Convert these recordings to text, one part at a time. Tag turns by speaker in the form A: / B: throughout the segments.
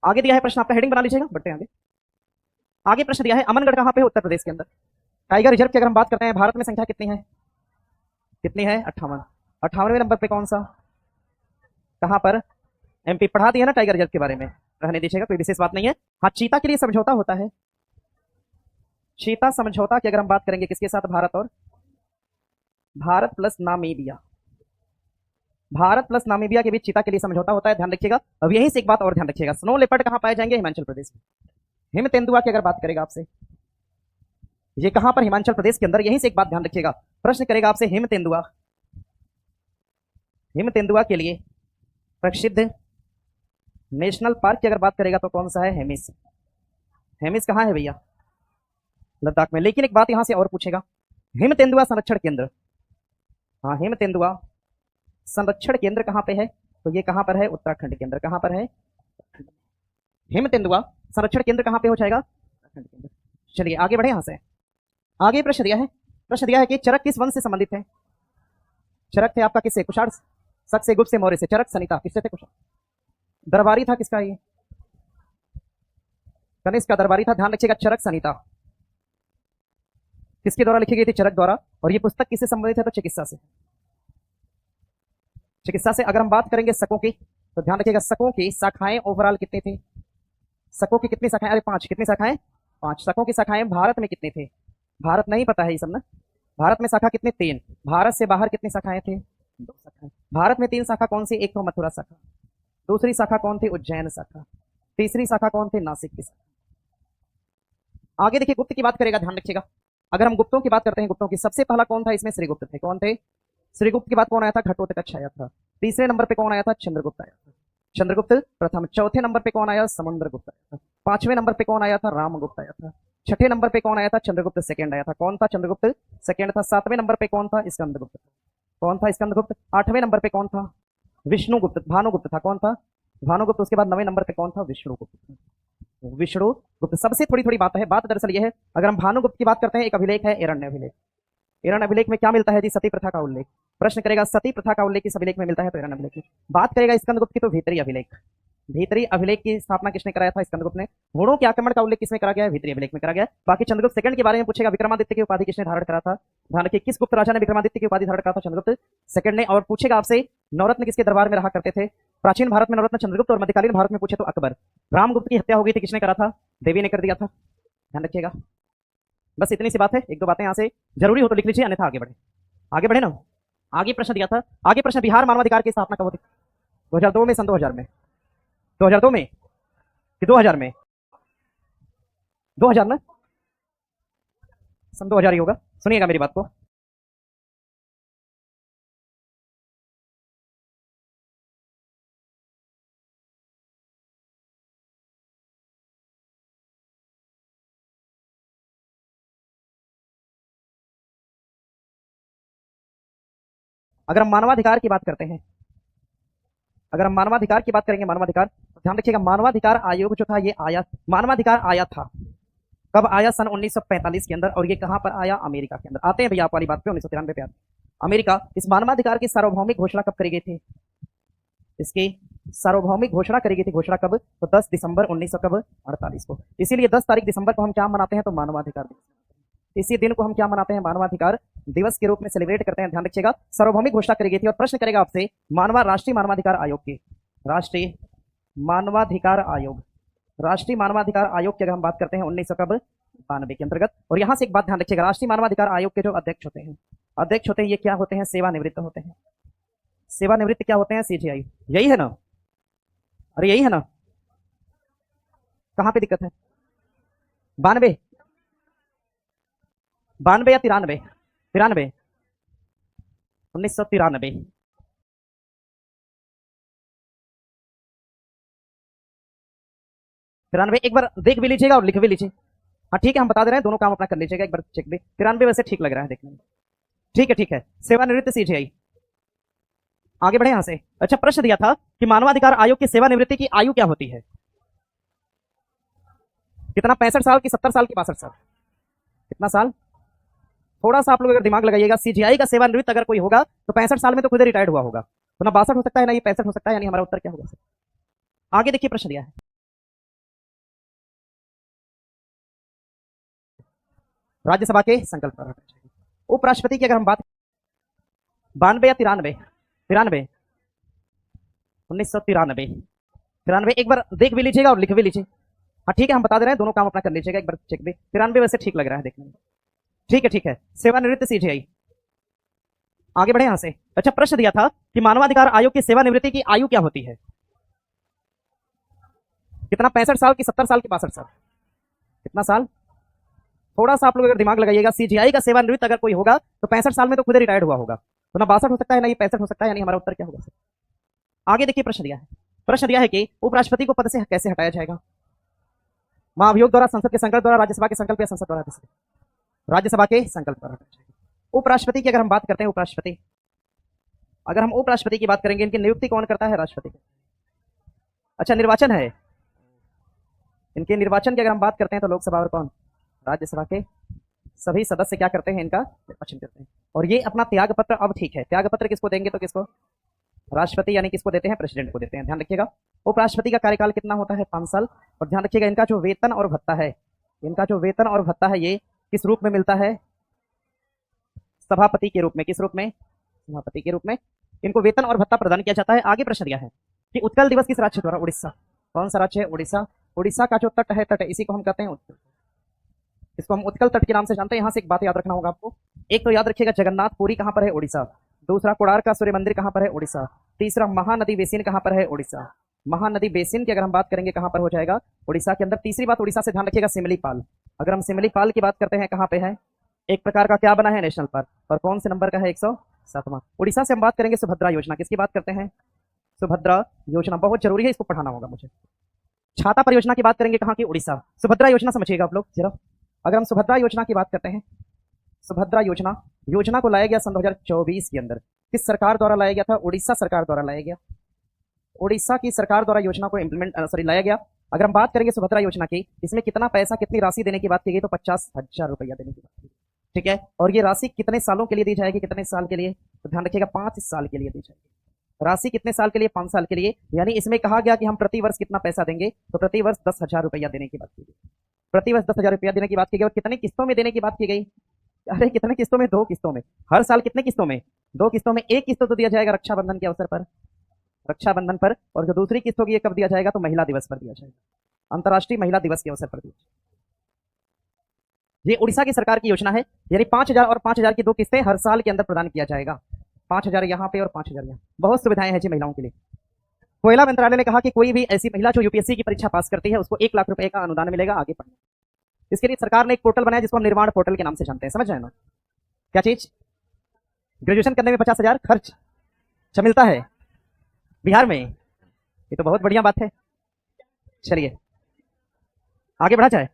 A: आगे दिया है प्रश्न, आपका हेडिंग बना लीजिएगा, बढ़ते हैं आगे। आगे प्रश्न दिया है अमनगढ़ कहां पे है? उत्तर प्रदेश के अंदर। टाइगर रिजर्व की अगर हम बात करते हैं, भारत में संख्या कितनी है? कितनी है? 58। 58वें नंबर पे कौन सा? कहां पर? एमपी। पढ़ा दिया ना टाइगर रिजर्व के बारे में, रहने दीजिएगा, कोई विशेष बात नहीं है। हाँ, चीता के लिए समझौता होता है। चीता समझौता की अगर हम बात करेंगे किसके साथ? भारत और Bharat plus Namibia. Bharat plus Namibia के बीच चीता के लिए समझौता होता है, ध्यान रखिएगा। अब यहीं से एक बात और ध्यान रखिएगा, स्नो लेपर्ड कहां पाए जाएंगे? हिमाचल प्रदेश में। हिम तेंदुआ की अगर बात करेगा आपसे, ये कहां पर? हिमाचल प्रदेश के अंदर। यहीं से एक बात ध्यान रखिएगा, प्रश्न करेगा आपसे हिम तेंदुआ। हिम तेंदुआ के लिए प्रसिद्ध नेशनल पार्क की अगर बात करेगा तो कौन सा है? हेमिस। हेमिस कहां है भैया? लद्दाख में। लेकिन एक बात यहां से और पूछेगा, हिम तेंदुआ संरक्षण केंद्र। हाँ, हिम तेंदुआ संरक्षण केंद्र कहां पे है? तो ये कहां पर है? उत्तराखंड के अंदर। कहां पर है? हिम तेंदुआ संरक्षण केंद्र कहां पे हो जाएगा? उत्तराखंड के अंदर। चलिए आगे बढ़े यहां से। आगे प्रश्न दिया है, प्रश्न दिया है कि चरक किस वंश से संबंधित है? चरक थे आपका किससे? कुषाण, शक से, गुप्त से, मौर्य से। चरक सनिता किससे थे? कुषाण। दरबारी था किसका? ये कनिष्क का दरबारी था, ध्यान रखिएगा। चरक संहिता किसके द्वारा लिखी गई थी? चरक द्वारा। और ये पुस्तक किससे संबंधित है? तो चिकित्सा से। चिकित्सा से अगर हम बात करेंगे शकों की, तो ध्यान रखिएगा शकों की शाखाएं ओवरऑल कितनी थी? शकों की कितनी शाखाएं? अरे 5। कितनी शाखाएं? 5। शकों की शाखाएं भारत में कितनी थे? भारत नहीं पता है ये सब ना। भारत में शाखा कितनी? 3। भारत से बाहर कितनी शाखाएं थी? 2 शाखाएं। भारत में 3 शाखा कौन सी? एक तो मथुरा शाखा, दूसरी शाखा कौन थी? उज्जैन शाखा, तीसरी शाखा कौन थी? नासिक की शाखा। आगे देखिए गुप्त की बात करेगा, ध्यान रखिएगा। अगर हम गुप्तों की बात करते हैं, गुप्तों की सबसे पहला कौन था इसमें? श्रीगुप्त थे। कौन थे? श्रीगुप्त के बाद कौन आया था? घटोत्कच आया था। तीसरे नंबर पे कौन आया था? चंद्रगुप्त आया था। चंद्रगुप्त प्रथम। चौथे नंबर पे कौन आया? समुद्रगुप्त आया था। 5वें नंबर पे कौन आया था? रामगुप्त आया था। 6ठे नंबर पे कौन आया था? चंद्रगुप्त सेकंड आया था। कौन था? चंद्रगुप्त सेकंड था। 7वें नंबर पे कौन था? स्कंदगुप्त। कौन था? स्कंदगुप्त। 8वें नंबर पे कौन था? विष्णुगुप्त, भानुगुप्त था। कौन था? भानुगुप्त। उसके बाद 9वें नंबर पे कौन था? विष्णुगुप्त। विष्णुगुप्त। सबसे थोड़ी थोड़ी बात है, बात दरअसल यह है, अगर हम भानुगुप्त की बात करते हैं, एक अभिलेख है एरण्य अभिलेख। एरण्य अभिलेख में क्या मिलता है जी? सती प्रथा का उल्लेख। प्रश्न करेगा सती प्रथा का उल्लेख किस अभिलेख में मिलता है? तो एरण्य अभिलेख में। बात करेगा स्कंदगुप्त की, तो भीतरी अभिलेख। भीतरी अभिलेख की स्थापना किसने कराया था? स्कंदगुप्त ने। घोड़ों के आक्रमण का उल्लेख किसमें करा गया है? भीतरी अभिलेख में करा गया है। बाकी चंद्रगुप्त सेकंड के बारे में पूछेगा, विक्रमादित्य की उपाधि किसने धारण करा था? ध्यान रखिए, किस गुप्त राजा ने विक्रमादित्य की उपाधि धारण करा था? चंद्रगुप्त सेकंड ने। और पूछेगा आपसे नवरत्न किसके दरबार में रहा करते थे? प्राचीन भारत में नवरत्न चंद्रगुप्त, और मध्यकालीन भारत में पूछे तो अकबर। रामगुप्त की हत्या हो गई थी, किसने करा था? देवी ने कर दिया था, ध्यान रखिएगा। बस इतनी सी बात है, एक दो बातें यहां से जरूरी हो तो लिख लीजिए, अन्यथा आगे बढ़े। आगे बढ़े ना। आगे प्रश्न दिया था, आगे प्रश्न, बिहार मानवाधिकार की स्थापना कब होती? 2002 में, सन 2000 में। 2002 में कि 2000 में? 2000 ना, सन 2000 ही होगा। सुनिएगा मेरी बात को। अगर हम मानवाधिकार की बात करते हैं, अगर हम मानवाधिकार की बात करेंगे, मानवाधिकार, तो ध्यान रखिएगा मानवाधिकार आयोग जो था ये आया, मानवाधिकार आया था कब आया? सन 1945 के अंदर। और ये कहां पर आया? अमेरिका के अंदर। आते हैं भैया आप वाली बात पे, 1993 पे आते हैं। अमेरिका। इस मानवाधिकार की सार्वभौमिक घोषणा कब करी गई थी? इसकी सार्वभौमिक घोषणा करी गई थी। घोषणा कब? तो 10 दिसंबर 1948 को। इसीलिए 10 तारीख दिसंबर को हम क्या मनाते हैं? तो मानवाधिकार दिवस। इसी दिन को हम क्या मनाते हैं? मानवाधिकार दिवस के रूप में सेलिब्रेट करते हैं। ध्यान रखिएगा, सार्वभौमिक घोषणा करी गई थी। और प्रश्न करेगा आपसे राष्ट्रीय मानवाधिकार आयोग की, राष्ट्रीय मानवाधिकार आयोग, राष्ट्रीय मानवाधिकार आयोग की अगर हम बात करते हैं 1992 के अंतर्गत। और यहां से एक बात ध्यान रखिएगा, राष्ट्रीय मानवाधिकार आयोग के जो अध्यक्ष होते हैं, अध्यक्ष होते हैं, ये क्या होते हैं? सेवानिवृत्त होते हैं। सेवानिवृत्त क्या होते हैं? सीजीआई। यही है ना? अरे यही है ना? कहां पे दिक्कत है? 92, 92 या 93? 93, 1993। 93 एक बार देख भी लीजिएगा और लिख भी लीजिए। हाँ ठीक है, हम बता दे रहे हैं, दोनों काम अपना कर लीजिएगा, एक बार चेक भी। 93 वैसे ठीक लग रहा है देखने में। ठीक है, ठीक है, सेवानिवृत्त सीजीआई। आगे बढ़े यहां से। अच्छा, प्रश्न दिया था कि मानवाधिकार आयोग की सेवानिवृत्ति की आयु क्या होती है? कितना? 65 साल की, 70 साल की, 62 साल? कितना साल? थोड़ा सा आप लोग अगर दिमाग लगाइएगा, सीजीआई का सेवानिवृत्त अगर कोई होगा तो 65 साल में तो खुद रिटायर्ड हुआ होगा, तो ना 62 हो सकता है ना ये 65 हो सकता है, यानी हमारा उत्तर क्या होगा? आगे देखिए प्रश्न दिया है, राज्यसभा के संकल्प द्वारा हटाया जाएगा। उपराष्ट्रपति की अगर हम बात 92 या 93 93 1993 एक बार देख भी लीजिएगा और लिख भी लीजिए। हाँ ठीक है, हम बता दे रहे हैं, दोनों काम अपना कर लीजिएगा, एक बार चेक भी। 93 वैसे ठीक लग रहा है देखने में। ठीक है। सेवानिवृत्त सीजीआई। आगे बढ़े यहां से। अच्छा, प्रश्न दिया था कि मानवाधिकार आयोग की सेवानिवृत्ति की आयु क्या होती है? कितना, 65 साल की, 70 साल की, 62 साल? कितना साल? थोड़ा सा आप लोग अगर दिमाग लगाइएगा, सीजीआई का सेवानिवृत्त अगर कोई होगा तो 65 साल में तो खुद रिटायर्ड हुआ होगा, तो ना 62 हो सकता है ना ये 65 हो सकता है, यानी हमारा उत्तर क्या होगा? आगे देखिए, प्रश्न दिया है कि उपराष्ट्रपति को पद से कैसे हटाया जाएगा? महाभियोग द्वारा, संसद के संकल्प द्वारा, राज्यसभा के संकल्प, या संसद द्वारा? राज्यसभा के संकल्प द्वारा हटाया जाएगा। उपराष्ट्रपति की अगर हम बात करते हैं, उपराष्ट्रपति, अगर हम उपराष्ट्रपति की बात करेंगे, इनकी नियुक्ति कौन करता है? राष्ट्रपति। अच्छा, निर्वाचन है इनके, निर्वाचन की अगर हम बात करते हैं तो लोकसभा और कौन? राज्यसभा के सभी सदस्य क्या करते हैं? इनका निर्वाचन करते हैं। और ये अपना त्याग पत्र, अब ठीक है, त्याग पत्र किसको देंगे? तो किसको? राष्ट्रपति, यानी किसको देते हैं? प्रेसिडेंट को देते हैं। ध्यान रखिएगा, उपराष्ट्रपति का कार्यकाल कितना होता है? 5 साल। और ध्यान रखिएगा, इनका जो वेतन और भत्ता है, ये किस रूप में मिलता है? सभापति के रूप में। किस रूप में? सभापति के रूप में इनको वेतन और भत्ता प्रदान किया जाता है। आगे प्रश्न दिया है कि उत्कल दिवस किस राज्य द्वारा? उड़ीसा। कौन सा राज्य है? उड़ीसा। उड़ीसा का जो तट है, इसी को हम कहते हैं उत्कल। इसको हम उत्कल तट के नाम से जानते हैं। यहां से एक बात याद रखना होगा आपको, एक तो याद रखिएगा, जगन्नाथपुरी कहां पर है? उड़ीसा। दूसरा, कोणार्क सूर्य मंदिर कहां पर है? उड़ीसा। तीसरा, महानदी बेसिन कहां पर है? उड़ीसा। महानदी बेसिन की अगर हम बात करेंगे कहां पर हो जाएगा? उड़ीसा के अंदर। तीसरी बात, उड़ीसा से ध्यान रखिएगा, सिमलीपाल। अगर हम सिमलीपाल की बात करते हैं, कहां पे है? एक प्रकार का क्या बना है? National park. और कौन से नंबर का है? 107वां। उड़ीसा से हम बात करेंगे सुभद्रा योजना। किसकी बात करते हैं? सुभद्रा योजना, बहुत जरूरी है, इसको पढ़ाना होगा मुझे। छाता परियोजना की बात करेंगे, कहां की? उड़ीसा। सुभद्रा योजना समझिएगा आप लोग जरा। अगर हम सुभद्रा योजना की बात करते हैं, सुभद्रा योजना को लाया गया सन 2024 के अंदर। किस सरकार द्वारा लाया गया था? उड़ीसा सरकार द्वारा लाया गया। उड़ीसा की सरकार द्वारा योजना को लाया गया। अगर हम बात करेंगे सुभद्रा योजना की, इसमें कितना पैसा, कितनी राशि देने की बात की गई? तो 50,000 रुपया देने की बात की। ठीक है, और ये राशि कितने सालों के लिए दी जाएगी? कितने साल के लिए? तो ध्यान रखिएगा, 5 साल के लिए दी जाएगी। राशि कितने साल के लिए? 5 साल के लिए। यानी इसमें कहा गया कि हम प्रति वर्ष कितना पैसा देंगे? तो प्रति वर्ष 10,000 रुपया देने की बात की गई। प्रति वर्ष 10,000 रुपया देने की बात की गई। और कितनी किस्तों में देने की बात की गई? अरे कितने किस्तों में? 2 किस्तों में। हर साल कितने किस्तों में? 2 किस्तों में। एक किस्त तो दिया जाएगा रक्षाबंधन के अवसर पर, रक्षाबंधन पर, और जो दूसरी किस्त होगी ये कब दिया जाएगा? तो महिला दिवस पर दिया जाएगा, अंतर्राष्ट्रीय महिला दिवस के अवसर पर दिया जाएगा। ये उड़ीसा की सरकार की योजना है, यानी 5,000 और 5,000 की 2 किस्तें हर साल के अंदर प्रदान किया जाएगा। 5,000 यहाँ पे और 5,000 यहाँ। बहुत सुविधाएं हैं जी महिलाओं के लिए। कोयला मंत्रालय ने कहा कि कोई भी ऐसी महिला जो यूपीएससी की परीक्षा पास करती है उसको 1 लाख रुपए का अनुदान मिलेगा आगे पढ़ने। इसके लिए सरकार ने एक पोर्टल बनाया जिसको हम निर्माण पोर्टल के नाम से जानते हैं। समझ रहे हैं ना? क्या चीज? ग्रेजुएशन करने में 50,000 खर्च अच्छा मिलता है बिहार में, ये तो बहुत बढ़िया बात है। चलिए आगे बढ़ा जाए।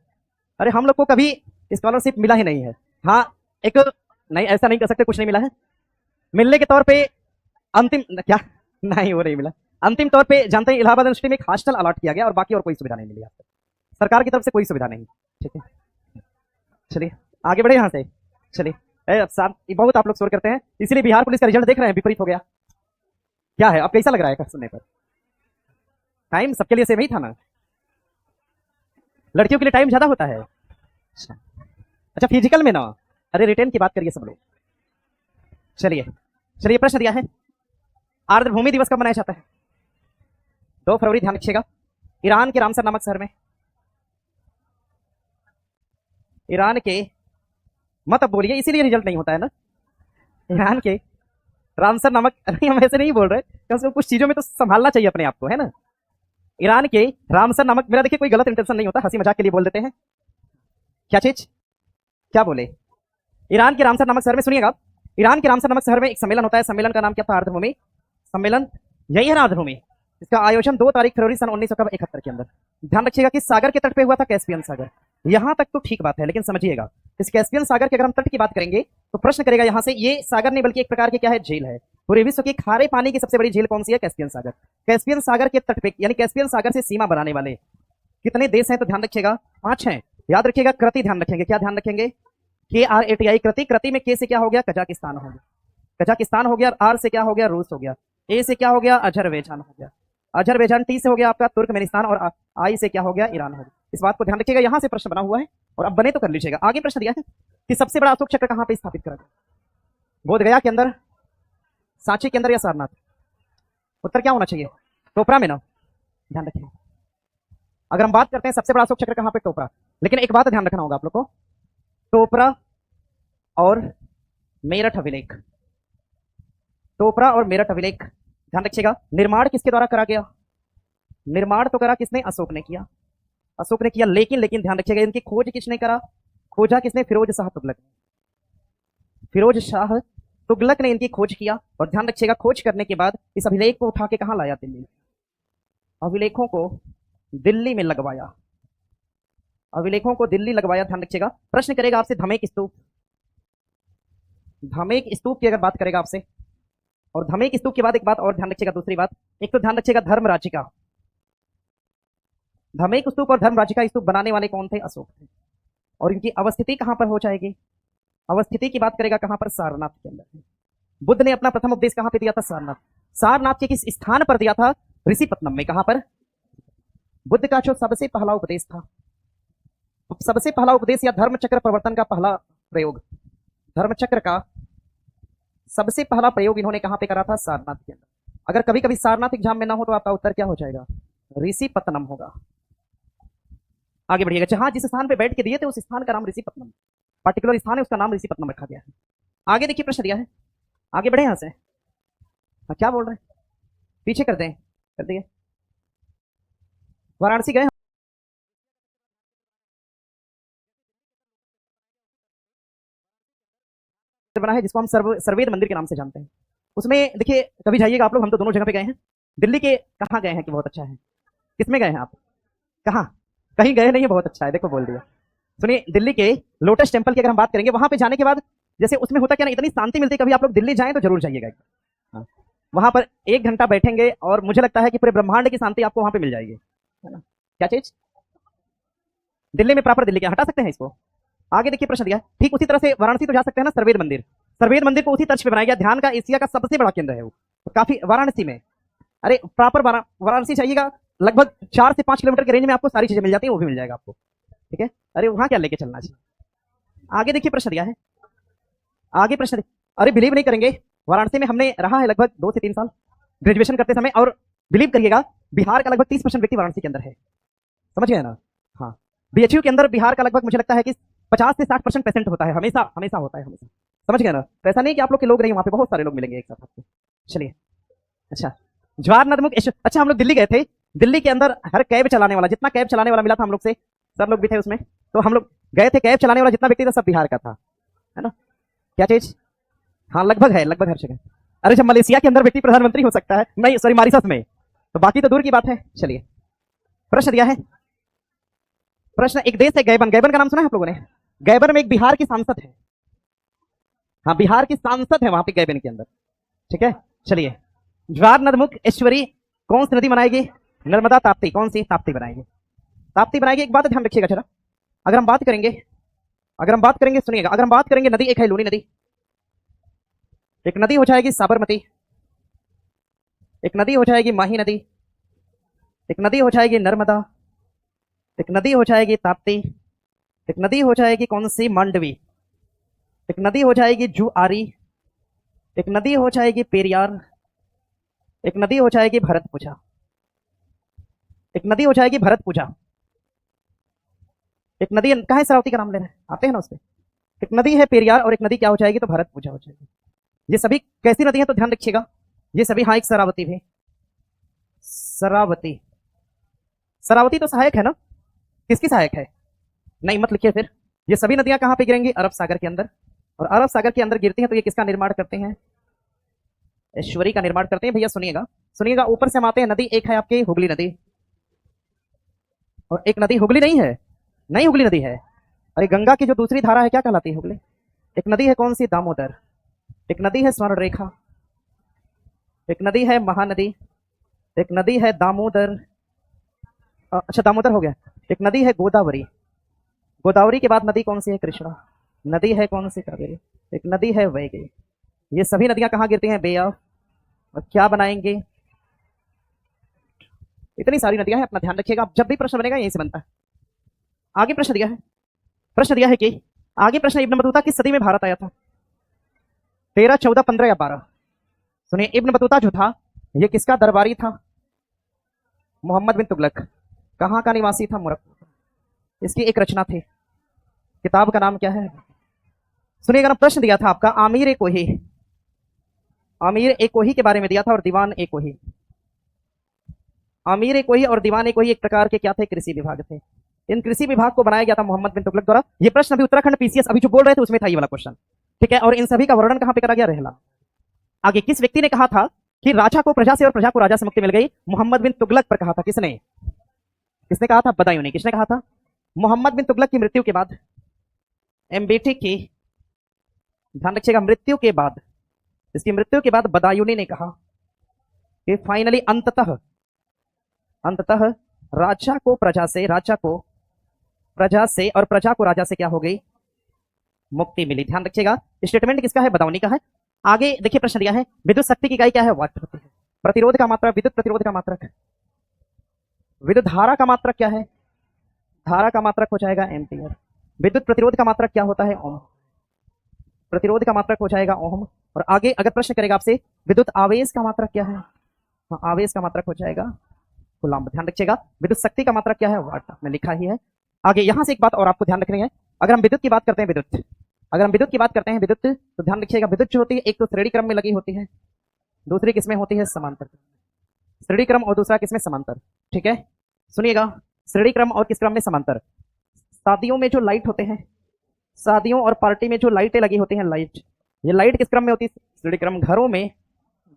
A: अरे हम लोग को कभी स्कॉलरशिप मिला ही नहीं है। हाँ, एक नहीं, ऐसा नहीं कर सकते, कुछ नहीं मिला है। मिलने के तौर पे अंतिम क्या नहीं, वो नहीं मिला। अंतिम तौर पे जानते हैं, इलाहाबाद यूनिवर्सिटी में एक हॉस्टल अलॉट किया गया और बाकी और कोई सुविधा नहीं मिली आपको, सरकार की तरफ से कोई सुविधा नहीं। ठीक है, चलिए आगे बढ़े यहाँ से। चलिए बहुत आप लोग शोर करते हैं, इसीलिए बिहार पुलिस का रिजल्ट देख रहे हैं, विपरीत हो गया। क्या है अब, कैसा लग रहा है सुनने पर? टाइम सबके लिए सेम ही था ना? लड़कियों के लिए टाइम ज्यादा होता है। अच्छा फिजिकल में ना, अरे रिटेन की बात करिए सब लोग। चलिए प्रश्न दिया है, आर्द्र भूमि दिवस कब मनाया जाता है? 2 फरवरी। ध्यान रखिएगा, ईरान के रामसर नामक शहर में, ईरान के, मत अब बोलिए इसीलिए रिजल्ट नहीं होता है ना। ईरान के रामसर नामक, हम ऐसे नहीं बोल रहे, कम से कम कुछ चीजों में तो संभालना चाहिए अपने आप को, है ना। ईरान के रामसर नामक, मेरा देखिए कोई गलत इंटेंशन नहीं होता, हंसी मजाक के लिए बोल देते हैं। क्या चीज, क्या बोले? ईरान के रामसर नामक शहर में, सुनिएगा, ईरान के रामसर नामक शहर में एक सम्मेलन होता है। सम्मेलन का नाम क्या था? आर्द्रभूमि सम्मेलन। यही है ना आर्द्रभूमि। इसका आयोजन 2 तारीख फरवरी सन 1971 के अंदर। ध्यान रखिएगा कि सागर के तट पे हुआ था, कैस्पियन सागर। यहां तक तो ठीक बात है, लेकिन समझिएगा इस कैस्पियन सागर के अगर हम तट की बात करेंगे तो प्रश्न करेगा यहां से, ये सागर नहीं बल्कि एक प्रकार की क्या है? झील है। पूरे विश्व की खारे पानी की सबसे बड़ी झील कौन सी है? कैस्पियन सागर। कैस्पियन सागर के तट पे, यानी कैस्पियन सागर से सीमा बनाने वाले कितने देश हैं? तो ध्यान रखिएगा 5 हैं। याद रखिएगा, कृति ध्यान रखेंगे। क्या ध्यान रखेंगे? KRATI, कृति। कृति में के से क्या हो गया? कजाकिस्तान हो गया, कजाकिस्तान हो गया। आर से क्या हो गया? रूस हो गया। ए से क्या हो गया? अजरबैजान हो गया, अजरबैजान। टी से हो गया आपका तुर्कमेनिस्तान, और आई से क्या हो गया? ईरान हो गया। इस बात को ध्यान रखिएगा, यहां से प्रश्न बना हुआ है। और अब बने तो कर लीजिएगा। आगे प्रश्न दिया है कि सबसे बड़ा अशोक चक्र कहां पे स्थापित करा गया? बोधगया के अंदर, सांची के अंदर या सारनाथ? उत्तर क्या होना चाहिए? टोपरा में ना, ध्यान रखिए। अगर हम बात करते हैं सबसे बड़ा अशोक चक्र कहां पे, टोपरा। लेकिन एक बात ध्यान रखना होगा आप लोग को, टोपरा और मेरठ अभिलेख, टोपरा और मेरठ अभिलेख, ध्यान रखिएगा। निर्माण किसके द्वारा करा गया? निर्माण तो करा किसने? अशोक ने किया, अशोक ने किया। लेकिन ध्यान रखिएगा, इनकी खोज किसने करा? खोजा किसने? फिरोज शाह तुगलक, फिरोज शाह तुगलक ने इनकी खोज किया। और ध्यान रखिएगा, खोज करने के बाद इस अभिलेख को उठा के कहां लाया? दिल्ली। अभिलेखों को दिल्ली में लगवाया, अभिलेखों को दिल्ली लगवाया। ध्यान रखिएगा, प्रश्न करेगा आपसे धमेक स्तूप, धमेक स्तूप की अगर बात करेगा आपसे, और धमेक स्तूप के बाद एक बात और ध्यान रखिएगा, दूसरी बात, एक तो ध्यान रखिएगा धर्मराज का, धमेक स्तूप और धर्मराज का स्तूप बनाने वाले कौन थे? अशोक थे। और इनकी अवस्थिति कहां पर हो जाएगी? अवस्थिति की बात करेगा कहां पर? सारनाथ के अंदर। बुद्ध ने अपना प्रथम उपदेश कहां पे दिया था? सारनाथ। सारनाथ के किस स्थान पर दिया था? ऋषिपत्नम में। कहां पर? बुद्ध का जो सबसे पहला उपदेश था, सबसे पहला उपदेश या धर्मचक्र प्रवर्तन का पहला प्रयोग, धर्मचक्र का सबसे पहला प्रयोग इन्होंने कहां पे करा था? सारनाथ के अंदर। अगर कभी कभी सारनाथ एग्जाम में ना हो तो आपका उत्तर क्या हो जाएगा? ऋषिपत्नम होगा। आगे बढ़िएगा, जहां जिस स्थान पे बैठ के दिए थे उस स्थान का नाम ऋषिपत्नम, पर्टिकुलर स्थान है उसका नाम ऋषिपत्नम रखा गया है। आगे देखिए प्रश्न दिया है, आगे बढ़े यहां से। हाँ, क्या बोल रहे हैं? पीछे कर दें, कर दिए। वाराणसी गए बना है जिसको हम सर्वेद मंदिर के नाम से जानते हैं। उसमें देखिए, कभी जाइएगा आप लोग, हम तो दोनों जगह पे गए हैं। दिल्ली के कहाँ गए हैं कि बहुत अच्छा है? किसमें गए हैं आप? कहाँ? कहीं गए नहीं है, बहुत अच्छा है, देखो बोल दिया। सुनिए, दिल्ली के लोटस टेम्पल की अगर हम बात करेंगे, वहां पे जाने के बाद जैसे उसमें होता क्या ना, इतनी शांति मिलती है। कभी आप लोग दिल्ली जाएं तो जरूर जाइएगा। हाँ, वहां पर 1 घंटा बैठेंगे और मुझे लगता है कि पूरे ब्रह्मांड की शांति आपको वहां पे मिल जाएगी, है ना? क्या चीज? दिल्ली में प्रॉपर दिल्ली के, हटा सकते हैं इसको। आगे देखिए प्रश्न दिया है, ठीक उसी तरह से वाराणसी तो जा सकते हैं ना, सर्वेद मंदिर। सर्वेद मंदिर को उसी तर्ज पे बनाया गया, ध्यान का एशिया का सबसे बड़ा केंद्र है वो, तो काफी वाराणसी में। अरे प्रॉपर वाराणसी चाहिएगा, लगभग 4 से 5 किलोमीटर के रेंज में आपको सारी चीजें मिल जाती है, वो भी मिल जाएगा आपको, ठीक है? अरे वहां क्या लेके चलना चाहिए। आगे देखिए प्रश्न दिया है, आगे प्रश्न, अरे बिलीव नहीं करेंगे, वाराणसी में हमने रहा है लगभग 2 से 3 साल ग्रेजुएशन करते समय, और बिलीव करिएगा बिहार का लगभग 30% व्यक्ति वाराणसी के अंदर है, समझ गए ना? हाँ, बीएचयू के अंदर बिहार का लगभग मुझे लगता है कि 50 से 60% पेशेंट होता है, हमेशा हमेशा होता है, हमेशा, समझ गए ना? तो ऐसा नहीं कि आप लोग के लोग नहीं, वहां पे बहुत सारे लोग मिलेंगे एक साथ आपको। चलिए, अच्छा, जवाहर नदमुख, अच्छा हम लोग दिल्ली गए थे, दिल्ली के अंदर हर कैब चलाने वाला, जितना कैब चलाने वाला मिला था हम लोग से, सब लोग भी थे उसमें, तो हम लोग गए थे, कैब चलाने वाला जितना व्यक्ति था सब बिहार का था, है ना? क्या चीज? हाँ, लगभग है, लगभग हर जगह। अरे जब मलेशिया के अंदर व्यक्ति प्रधानमंत्री हो सकता है, नहीं सॉरी मॉरिशस में, तो बाकी तो दूर की बात है। चलिए, प्रश्न दिया है, प्रश्न, एक देश है गैबन, गैबन का नाम सुना है आप लोगों ने? गैबन में एक बिहार की सांसद है, हाँ बिहार की सांसद है वहां पे गैबन के अंदर, ठीक है? चलिए, ज्वार नदमुख ऐश्वरी कौन सी नदी बनाएगी? नर्मदा ताप्ती, कौन सी? ताप्ती बनाएगी, ताप्ती बनाएगी। एक बात ध्यान रखिएगा जरा, अगर हम बात करेंगे, अगर हम बात करेंगे, सुनिएगा, अगर हम बात करेंगे नदी, एक है लूनी नदी, एक नदी हो जाएगी साबरमती, एक नदी हो जाएगी माही नदी, एक नदी हो जाएगी नर्मदा, एक नदी हो जाएगी ताप्ती, एक नदी हो जाएगी कौन सी? मांडवी, एक नदी हो जाएगी जुआरी, एक नदी हो जाएगी पेरियार, एक नदी हो जाएगी भरतपुजा, एक नदी हो जाएगी भरतपुजा, एक नदी कहाँ है? शरावती का नाम ले रहे हैं, आते हैं ना उसपे। एक नदी है पेरियार और एक नदी क्या हो जाएगी? तो भरतपुजा हो जाएगी। ये सभी कैसी नदी है? तो ध्यान रखिएगा, ये सभी, हाँ एक शरावती भी, शरावती, शरावती तो सहायक है ना? किसकी सहायक है? नहीं मत लिखिए फिर। ये सभी नदियां कहां पे गिरेंगी? अरब सागर के अंदर, और अरब सागर के अंदर गिरती हैं तो ये किसका निर्माण करते हैं? ऐश्वरी का निर्माण करते हैं। भैया सुनिएगा, सुनिएगा, ऊपर से हम आते हैं, नदी एक है आपकी हुगली नदी, और एक नदी हुगली नहीं है, नहीं हुगली नदी है, अरे गंगा की जो दूसरी धारा है क्या कहलाती है? हुगली। एक नदी है कौन सी? दामोदर, एक नदी है स्वर्ण रेखा, एक नदी है महानदी, एक नदी है दामोदर, अच्छा दामोदर हो गया, एक नदी है गोदावरी, गोदावरी के बाद नदी कौन सी है? कृष्णा, नदी है कौन सी? कावेरी, एक नदी है वैगई। ये सभी नदियां कहां गिरती हैं? बे ऑफ, और क्या बनाएंगे? इतनी सारी नदियां हैं, अपना ध्यान रखिएगा, जब भी प्रश्न बनेगा यहीं से बनता है। आगे प्रश्न दिया है, प्रश्न दिया है कि आगे प्रश्न, इब्न बतूता किस सदी में भारत आया था? 13, 14, 15 या 12? सुनिए, इब्न बतूता जो था ये किसका दरबारी था? मोहम्मद बिन तुगलक। कहाँ का निवासी था? मोरक्को। इसकी एक रचना थी, किताब का नाम क्या है? सुनिएगा ना, प्रश्न दिया था आपका आमिर ए कोही, आमिर ए कोही के बारे में दिया था, और दीवान ए कोही। आमिर ए कोही और दीवान ए कोही एक प्रकार के क्या थे? कृषि विभाग थे। इन कृषि विभाग को बनाया गया था मोहम्मद बिन तुगलक द्वारा। ये प्रश्न अभी उत्तराखंड पीसीएस अभी जो बोल रहे थे उसमें था ये वाला क्वेश्चन, ठीक है। और इन सभी का वर्णन कहां पे करा गया? रहला। आगे किस व्यक्ति ने कहा था कि राजा को प्रजा से और प्रजा को राजा से मुक्ति मिल गई? मोहम्मद बिन तुगलक पर कहा था। किसने? किसने कहा था? बदायूं ने। किसने कहा था? मोहम्मद बिन तुगलक की मृत्यु के बाद, एमबीटी की, ध्यान रखिएगा, मृत्यु के बाद, इसकी मृत्यु के बाद बदायूनी ने कहा कि फाइनली अंततः राजा को प्रजा से, राजा को प्रजा से और प्रजा को राजा से क्या हो गई? मुक्ति मिली। ध्यान रखिएगा, स्टेटमेंट किसका है? बदायूनी का है। आगे देखिए प्रश्न दिया है, विद्युत शक्ति की इकाई क्या है? वाट होती है। प्रतिरोध का मात्रक, विद्युत प्रतिरोध का मात्रक, विद्युत धारा का मात्रक क्या है? धारा का मात्रक हो जाएगा एम्पियर। विद्युत प्रतिरोध का मात्रक क्या होता है? ओम। प्रतिरोध का मात्रक हो जाएगा ओम। और आगे अगर प्रश्न करेगा आपसे विद्युत आवेश का मात्रक क्या है? हाँ, आवेश का मात्रक हो जाएगा कूलम्ब। ध्यान रखिएगा, विद्युत शक्ति का मात्रक क्या है? वाट। में लिखा ही है। आगे यहां से एक बात और आपको ध्यान रखनी है, अगर हम विद्युत की बात करते हैं, तो ध्यान रखिएगा, विद्युत जो होती है एक तो श्रेणी क्रम में लगी होती है, दूसरी किसमें होती है? समांतर। श्रेणी क्रम और दूसरा किसमें? समांतर। ठीक है, सुनिएगा, श्रेणी क्रम और किस क्रम में? समांतर। शादियों में जो लाइट होते हैं, शादियों और पार्टी में जो लाइटें लगी होती हैं, लाइट, ये लाइट किस क्रम में होती है? श्रेणी क्रम।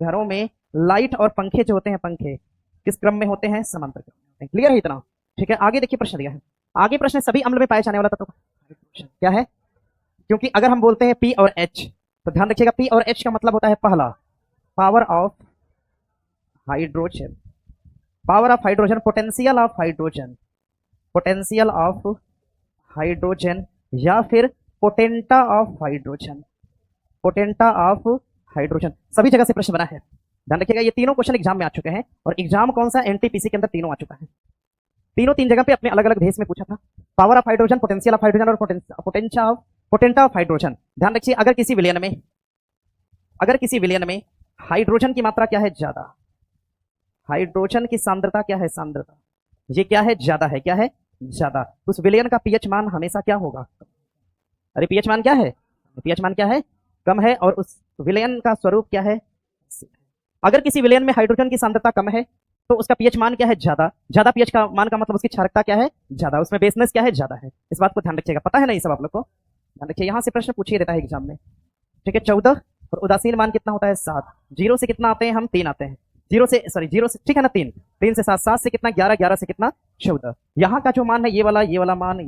A: घरों में लाइट और पंखे जो होते हैं, पंखे किस क्रम में होते हैं? समांतर क्रम में होते हैं। क्लियर है इतना? ठीक है, आगे देखिए प्रश्न दिया है। आगे प्रश्न, सभी अम्ल में पाए जाने वाला तत्व क्या है? क्योंकि अगर हम बोलते हैं पी और एच, तो ध्यान रखिएगा, पी और एच का मतलब होता है पहला power of hydrogen, potential of hydrogen, या फिर पोटेंटा ऑफ हाइड्रोजन, सभी जगह से प्रश्न बना है। ध्यान रखिएगा, ये तीनों क्वेश्चन एग्जाम में आ चुके हैं, और एग्जाम कौन सा? एनटीपीसी के अंदर तीनों आ चुका है। तीनों तीन जगह पे अपने अलग अलग भेष में पूछा था, power of hydrogen, potential of hydrogen और पोटेंटा ऑफ हाइड्रोजन। ध्यान रखिए, अगर किसी विलयन में हाइड्रोजन की मात्रा क्या है? ज्यादा। हाइड्रोजन की सांद्रता क्या है? सांद्रता। ये क्या है? ज्यादा है। क्या है? ज्यादा। उस विलयन का पीएच मान हमेशा क्या होगा? अरे पीएच मान क्या है? पीएच मान क्या है? कम है। और उस विलयन का स्वरूप क्या है? अगर किसी विलयन में हाइड्रोजन की सांद्रता कम है तो उसका पीएच मान क्या है? ज्यादा। ज्यादा पीएच का मान का मतलब उसकी क्षारकता क्या है? ज्यादा। उसमें बेसनेस क्या है? ज्यादा है। इस बात को ध्यान रखिएगा, पता है ना ये सब आप लोग को? ध्यान रखिए, यहां से प्रश्न पूछिए देता है एग्जाम में। ठीक है, 14। और उदासीन मान कितना होता है? 7। 0 से कितना आते हैं हम? 3 आते हैं। 0 से, ठीक है ना, 3 से 7, 7 से कितना? 11, 11 से कितना? 14। यहाँ का जो मान है ये वाला मान,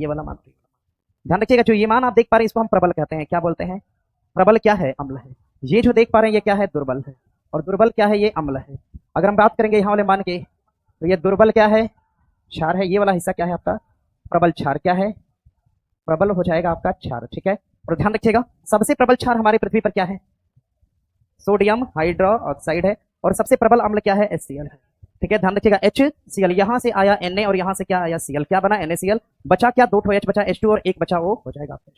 A: ध्यान रखिएगा, जो ये मान आप देख पा रहे हैं इसको हम प्रबल कहते हैं। क्या बोलते हैं? प्रबल क्या है? अम्ल है। ये जो देख पा रहे हैं ये क्या है? दुर्बल है। और दुर्बल क्या है? ये अम्ल है। अगर हम बात करेंगे यहाँ वाले मान के, तो ये दुर्बल क्या है? क्षार है। ये वाला हिस्सा क्या है आपका? प्रबल क्षार। क्या है? प्रबल हो जाएगा आपका क्षार। ठीक है, और ध्यान रखिएगा, सबसे प्रबल क्षार हमारी पृथ्वी पर क्या है? सोडियम हाइड्रोक्साइड है। और सबसे प्रबल अम्ल क्या है? HCl है। ठीक है, ध्यान रखिएगा, HCl, यहां से आया Na और यहां से क्या आया? Cl। क्या बना? NaCl। बचा क्या? 2 H बचा, H2, और 1 बचा, O हो जाएगा आपका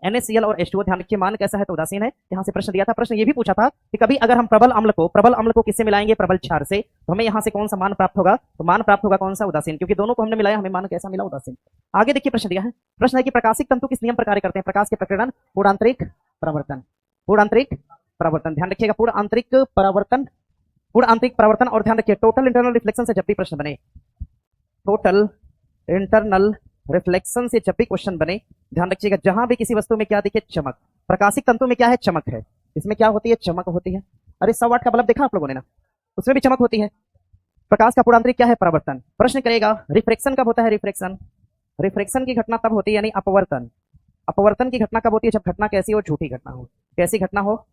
A: NaCl और H2O। ध्यान रखिए, मान कैसा है? तो उदासीन है। यहाँ से प्रश्न दिया था, प्रश्न ये भी पूछा था कि कभी अगर हम प्रबल अम्ल को किससे मिलाएंगे? प्रबल क्षार से, तो हमें यहाँ से कौन सा मान प्राप्त होगा? तो मान प्राप्त होगा कौन सा? उदासीन। क्योंकि दोनों को हमने मिलाया, हमें मान कैसा मिला? उदासीन। आगे देखिए प्रश्न दिया है, प्रश्न है कि प्रकाशिक तंतु किस नियम पर कार्य करते हैं? प्रकाश के प्रकीर्णन, पूर्णांतरिक प्रवर्तन। ध्यान रखिएगा, पूर्णांतरिक प्रवर्तन। और ध्यान रखिए, टोटल इंटरनल रिफ्लेक्शन से जब भी प्रश्न बने, टोटल इंटरनल रिफ्लेक्शन से जब भी क्वेश्चन बने, ध्यान रखिएगा, जहां भी किसी वस्तु में क्या दिखे? चमक। प्रकाशिक तंतु में क्या है? चमक है। इसमें क्या होती है? चमक होती है। अरे 100 वाट का बल्ब देखा आप लोगों ने ना, उसमें भी चमक होती है। प्रकाश का पूर्णांतरिक क्या है? परावर्तन। प्रश्न करेगा, रिफ्रैक्शन कब होता है? रिफ्रैक्शन की घटना कब होती है? यानी अपवर्तन। अपवर्तन की घटना कब होती है? जब घटना कैसी हो? झूठी घटना हो। कैसी घटना हो?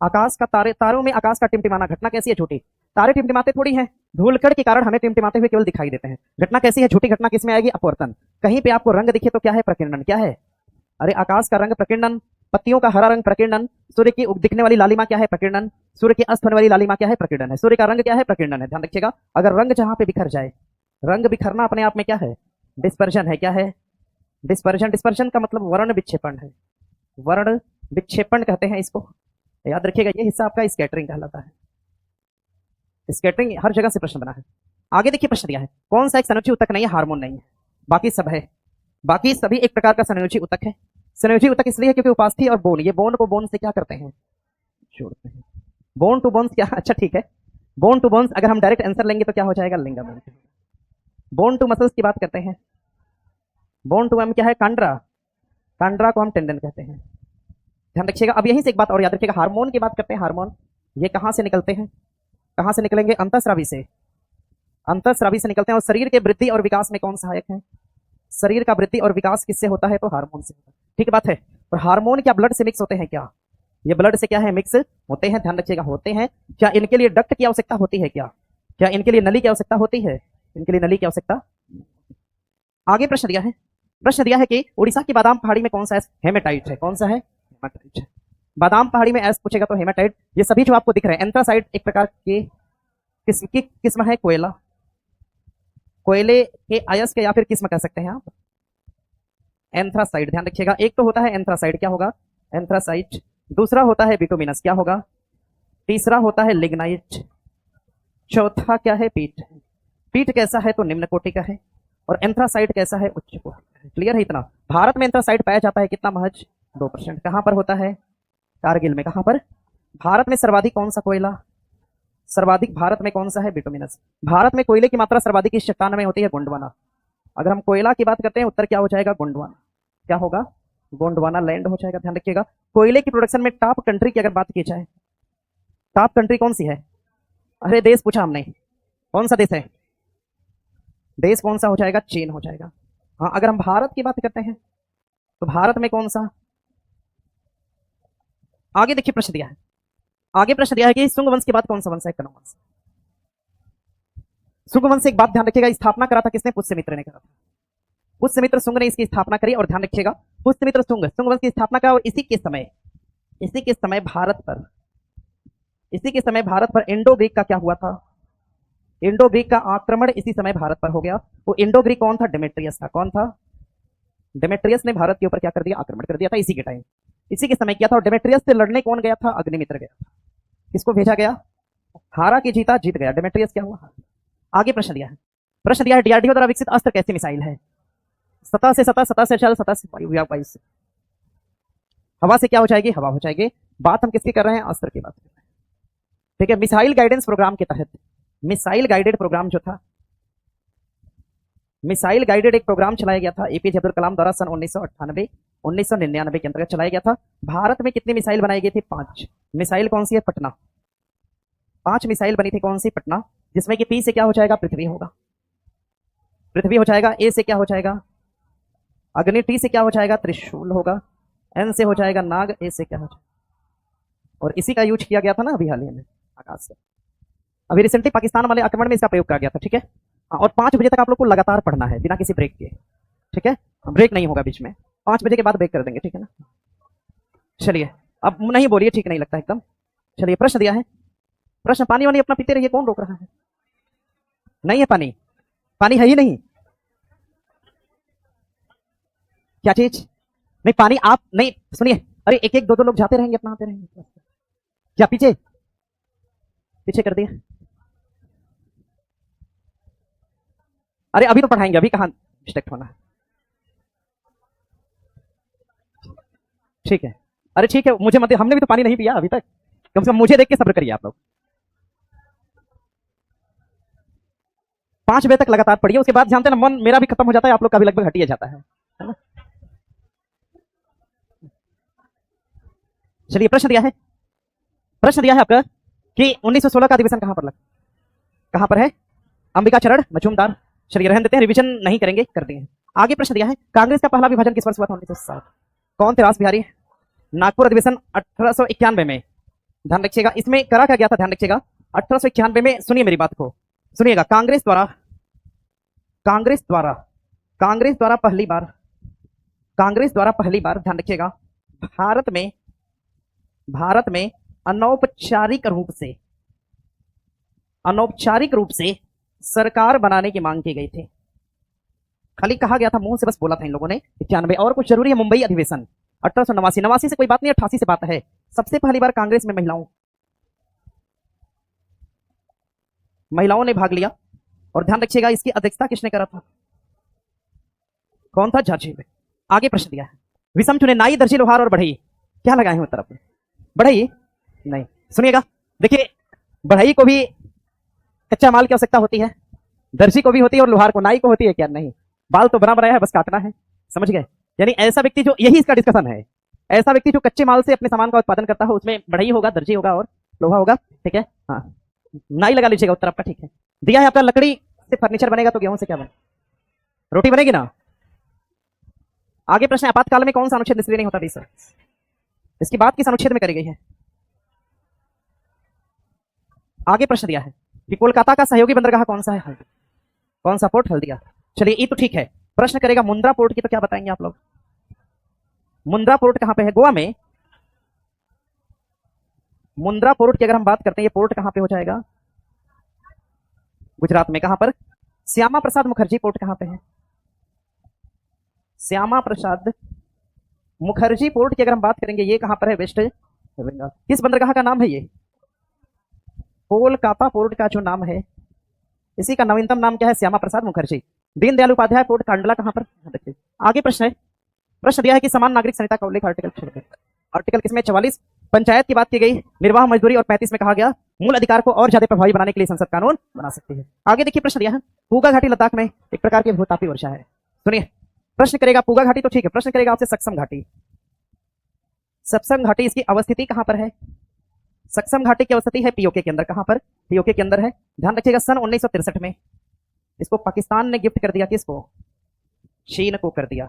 A: आकाश का तारों में आकाश का टिमटिमाना। घटना कैसी है? झूठी। तारे टिमटिमाते थोड़ी हैं, धूलकण के कारण हमें टिमटिमाते हुए केवल दिखाई देते हैं। घटना कैसी है? झूठी घटना। किसमें आएगी? अपवर्तन। कहीं पे आपको रंग दिखे तो क्या है? प्रकीर्णन। क्या है? अरे आकाश का रंग प्रकीर्णन, पत्तियों का हरा रंग प्रकीर्णन, सूर्य की दिखने वाली लालिमा क्या है? प्रकीर्णन। सूर्य की अस्त होने वाली लालिमा क्या है? प्रकीर्णन है। सूर्य का रंग क्या है? प्रकीर्णन है। ध्यान रखिएगा, अगर रंग जहां पे बिखर जाए, रंग बिखरना अपने आप में क्या है? डिस्पर्जन है। क्या है? डिस्पर्जन, डिस्पर्जन का मतलब वर्ण विक्षेपण है, वर्ण विक्षेपण कहते हैं इसको। याद रखिएगा ये हिस्सा आपका स्कैटरिंग कहलाता है। स्कैटरिंग हर जगह से प्रश्न बना है। आगे देखिए प्रश्न दिया है, कौन सा एक संयोजी ऊतक नहीं है, हार्मोन नहीं है, बाकी सब है। बाकी सभी एक प्रकार का संयोजी ऊतक है। संयोजी ऊतक इसलिए है क्योंकि उपास्थि और बोन, ये बोन को बोन से क्या करते हैं, जोड़ते हैं। बोन टू बोन्स क्या, अच्छा ठीक है, बोन टू बोन्स अगर हम डायरेक्ट आंसर लेंगे तो क्या हो जाएगा, लिंगामेंट। बोन टू मसल्स की बात करते हैं, बोन टू हम क्या है, कांड्रा, कांड्रा को हम टेंडन कहते हैं। ध्यान रखिएगा। अब यहीं से एक बात और याद रखिएगा, हार्मोन की बात करते हैं। हार्मोन ये कहां से निकलते हैं, कहां से निकलेंगे, अंतःस्रावी से, अंतःस्रावी से निकलते हैं। और शरीर के वृद्धि और विकास में कौन सहायक है, शरीर का वृद्धि और विकास किससे होता है, तो हार्मोन से होता है। ठीक बात है। और हार्मोन क्या ब्लड से मिक्स होते हैं क्या, ये ब्लड से क्या है, मिक्स होते हैं। ध्यान रखिएगा, होते हैं। क्या इनके लिए डक्ट की आवश्यकता होती है क्या, क्या इनके लिए नली की आवश्यकता होती है, इनके लिए नली की आवश्यकता। आगे प्रश्न दिया है, प्रश्न दिया है कि उड़ीसा की बादाम पहाड़ी में कौन सा हेमेटाइट है, कौन सा है, हेमाटाइट है। बादाम पहाड़ी में एस पूछेगा तो हेमाटाइट। ये सभी जो आपको दिख रहे हैं, एंथ्रासाइट एक प्रकार के किस्म की किस्म है, कोयला, कोयले के अयस्क या फिर किस्म कह सकते हैं आप, एंथ्रासाइट। ध्यान रखिएगा, एक तो होता है एंथ्रासाइट, क्या होगा, एंथ्रासाइट। दूसरा होता है बिटुमिनस, क्या होगा, तीसरा होता है लिग्नाइट। चौथा क्या है, पीट। पीट कैसा है, तो निम्न कोटि का है। और एंथ्रासाइट कैसा है, उच्च कोटि का है। क्लियर है इतना। भारत में एंथ्रासाइट पाया जाता है कितना, महज 2%। कहां पर होता है, कारगिल में। कहां पर, भारत में सर्वाधिक कौन सा कोयला, सर्वाधिक भारत में कौन सा है, बिटुमिनस। भारत में कोयले की मात्रा सर्वाधिक इस चट्टान में होती है, गोंडवाना। अगर हम कोयला की बात करते हैं, उत्तर क्या हो जाएगा, गोंडवाना। क्या होगा, गोंडवाना लैंड हो जाएगा। ध्यान रखिएगा, कोयले की प्रोडक्शन में टॉप कंट्री की अगर बात की जाए, टॉप कंट्री कौन सी है, अरे देश पूछा हमने, कौन सा देश है, देश कौन सा हो जाएगा, चीन हो जाएगा। हाँ, अगर हम भारत की बात करते हैं तो भारत में कौन सा। आगे देखिए प्रश्न दिया है, आगे प्रश्न दिया है कि सुंग वंश के बाद कौन सा वंश है, कनौ वंश। सुंग वंश से एक बात ध्यान रखिएगा, स्थापना करा था किसने, पुष्यमित्र ने करा था। पुष्यमित्र सुंग ने इसकी स्थापना करी। और ध्यान रखिएगा, पुष्यमित्र सुंग, सुंग वंश की स्थापना का। और इसी के समय भारत पर, इसी के समय भारत पर इंडो ग्रीक का क्या हुआ था, इंडो ग्रीक का आक्रमण इसी समय भारत पर हो गया। वो इंडो ग्रीक कौन था, डेमेट्रियस था। कौन था, डेमेट्रियस ने भारत के ऊपर क्या कर दिया, आक्रमण कर दिया था इसी के टाइम, इसी के समय किया था। और डेमेट्रियस से लड़ने कौन गया था, अग्निमित्र गया था। किसको भेजा गया, हारा की जीता जीत गया, डेमेट्रियस क्या हुआ। आगे प्रश्न दिया है, प्रश्न दिया है डीआरडीओ द्वारा विकसित अस्त्र कैसी मिसाइल है, सतह से सतह, सतह से जल, सतह से वायु, वायु से हवा से क्या हो जाएगी, हवा हो जाएगी। बात हम किसकी कर रहे हैं, अस्त्र की बात कर रहे हैं। ठीक है, मिसाइल गाइडेंस प्रोग्राम के तहत, मिसाइल गाइडेड प्रोग्राम जो था, मिसाइल गाइडेड एक प्रोग्राम चलाया गया था एपीजे अब्दुल कलाम द्वारा सन 1998 1999 के अंतर्गत चलाया गया था। भारत में कितनी मिसाइल बनाई गई थी, 5 मिसाइल। कौन सी है, पटना। 5 मिसाइल बनी थी, कौन सी, पटना। जिसमें कि पी से क्या हो जाएगा, पृथ्वी होगा, पृथ्वी हो जाएगा। ए से क्या हो जाएगा, अग्नि। टी से क्या हो जाएगा, त्रिशूल होगा। एन से हो जाएगा नाग। ए से क्या हो जाएगा, और इसी का यूज किया गया था ना अभी हाल ही में आकाश से, अभी रिसेंटली पाकिस्तान वाले आक्रमण में इसका प्रयोग किया गया था। ठीक है, और 5 बजे तक आप लोग को लगातार पढ़ना है बिना किसी ब्रेक के। ठीक है, ब्रेक नहीं होगा बीच में, 5 बजे के बाद ब्रेक कर देंगे। ठीक है ना, चलिए अब नहीं बोलिए, ठीक नहीं लगता एकदम। चलिए प्रश्न दिया है, प्रश्न, पानी वानी अपना पीते रहिए, कौन रोक रहा है, नहीं है पानी, पानी है ही नहीं, क्या चीज नहीं, पानी आप नहीं, सुनिए, अरे एक एक दो दो लोग जाते रहेंगे, अपना आते रहेंगे, क्या पीछे, पीछे कर दिया। अरे अभी तो पढ़ाएंगे, अभी कहां डिस्ट्रैक्ट होना है। ठीक है, अरे ठीक है, मुझे मत, हमने भी तो पानी नहीं पिया अभी तक, कम से कम मुझे देख के सब्र करिए आप लोग। 5 बजे तक लगातार पढ़िए, उसके बाद जानते ना मन मेरा भी खत्म हो जाता है, आप लोग का भी लगभग हटिया जाता है ना। चलिए प्रश्न दिया है, प्रश्न दिया है आपका कि 1916 का अधिवेशन कहां पर लगा, कहां पर है, अंबिका चरण मजूमदार। चलिए रहने देते हैं, रिवीजन नहीं करेंगे, कर देंगे। आगे प्रश्न दिया है, कांग्रेस का पहला विभाजन किस वर्ष हुआ था, 1960। कौन थे, रास बिहारी। नागपुर अधिवेशन 1891 में। ध्यान रखिएगा, इसमें करा क्या गया था, ध्यान रखिएगा 1891 में, सुनिए मेरी बात को, सुनिएगा, कांग्रेस द्वारा, कांग्रेस द्वारा, कांग्रेस द्वारा पहली बार, कांग्रेस द्वारा पहली बार, ध्यान रखिएगा, भारत में, भारत में अनौपचारिक रूप से, अनौपचारिक रूप से सरकार बनाने की मांग की गई थी। खाली कहा गया था, मुंह से बस बोला था इन लोगों ने 91। और कुछ जरूरी है? मुंबई अधिवेशन 1889। 89 से कोई बात नहीं, 88 से बात है। सबसे पहली बार कांग्रेस में महिलाओं ने भाग लिया। और ध्यान रखिएगा, इसकी अध्यक्षता किसने करा था? कौन था? झांसी में। आगे प्रश्न दिया है, विषम चुने नाई, दर्जी, लोहार और बढ़ई, क्या लगाए हैं उत्तर अपने? बढ़ई नहीं, सुनिएगा, देखिए बढ़ई को भी कच्चा माल की आवश्यकता होती है, दर्जी को भी होती है और लोहार को, नाई को होती है क्या? नहीं, बाल तो बना बनाया है, बस काटना है, समझ गए? यानी ऐसा व्यक्ति जो, यही इसका डिस्कशन है, ऐसा व्यक्ति जो कच्चे माल से अपने सामान का उत्पादन करता है, उसमें बढ़ई होगा, दर्जी होगा और लोहा होगा। ठीक है, हाँ, नाई लगा लीजिएगा उत्तर आपका। ठीक है, दिया है आपका, लकड़ी से फर्नीचर बनेगा तो गेहूं से क्या बने? रोटी बनेगी ना। आगे प्रश्न, आपातकाल में कौन सा अनुच्छेद निष्क्रिय नहीं होता? सर, इसकी बात किस अनुच्छेद में करी गई है? आगे प्रश्न दिया है कि कोलकाता का सहयोगी बंदरगाह कौन सा है? कौन सा पोर्ट? हल्दिया। चलिए, ये तो ठीक है। प्रश्न करेगा मुंद्रा पोर्ट की, तो क्या बताएंगे आप लोग? मुंद्रा पोर्ट कहां पे है? गोवा में। मुंद्रा पोर्ट की अगर हम बात करते हैं, ये पोर्ट कहां पे हो जाएगा? गुजरात में। कहां पर? श्यामा प्रसाद मुखर्जी पोर्ट कहां पे है? श्यामा प्रसाद मुखर्जी पोर्ट की अगर हम बात करेंगे, ये कहां पर है? वेस्ट बंगाल। किस बंदरगाह का नाम है ये? कोलकाता पोर्ट का जो नाम है, इसी का नवीनतम नाम क्या है? श्यामा प्रसाद मुखर्जी। दीनदयाल उपाध्याय पोर्ट कांडला कहां पर? देखिए, आगे प्रश्न है, प्रश्न दिया है कि समान नागरिक संहिता का उल्लेख आर्टिकल किसमें? 44। पंचायत की बात की गई, निर्वाह मजदूरी, और 35 में कहा गया मूल अधिकार को और ज्यादा प्रभावी बनाने के लिए संसद कानून बना सकती है। आगे देखिए, प्रश्न दिया है, पूगा घाटी लद्दाख में एक प्रकार की भूतापी वर्षा है। सुनिए, प्रश्न करेगा पूगा घाटी तो ठीक है, प्रश्न करेगा आपसे सक्सम घाटी। सक्सम घाटी, इसकी अवस्थिति कहां पर है? सक्सम घाटी की अवस्थिति है पीओके के अंदर। कहां पर? पीओके के अंदर है। ध्यान रखिएगा, सन 1963 में इसको पाकिस्तान ने गिफ्ट कर दिया। किसको? चीन को कर दिया।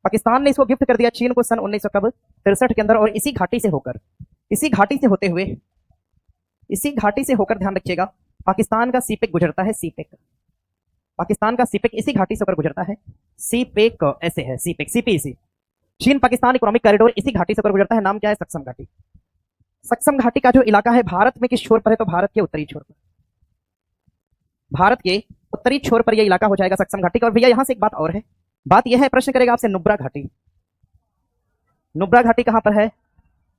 A: पाकिस्तान ने इसको गिफ्ट कर दिया चीन को सन 1963 के अंदर। और इसी घाटी से होकर, इसी घाटी से होते हुए, इसी घाटी से होकर, ध्यान रखिएगा, पाकिस्तान का सीपेक गुजरता है। सीपेक, पाकिस्तान का सीपेक इसी घाटी से होकर गुजरता है। सीपेक ऐसे है, सीपेक, सीपीसी, चीन पाकिस्तान इकोनॉमिक कॉरिडोर, इसी घाटी से होकर गुजरता है। नाम क्या है? सक्सम घाटी। सक्सम घाटी का जो इलाका है, भारत में किस छोर पर है? तो भारत के उत्तरी छोर पर, भारत के उत्तरी छोर पर यह इलाका हो जाएगा सक्सम घाटी का। और भैया यहां से एक बात और है, बात यह है, प्रश्न करेगा आपसे नुब्रा घाटी। नुब्रा घाटी कहां पर है?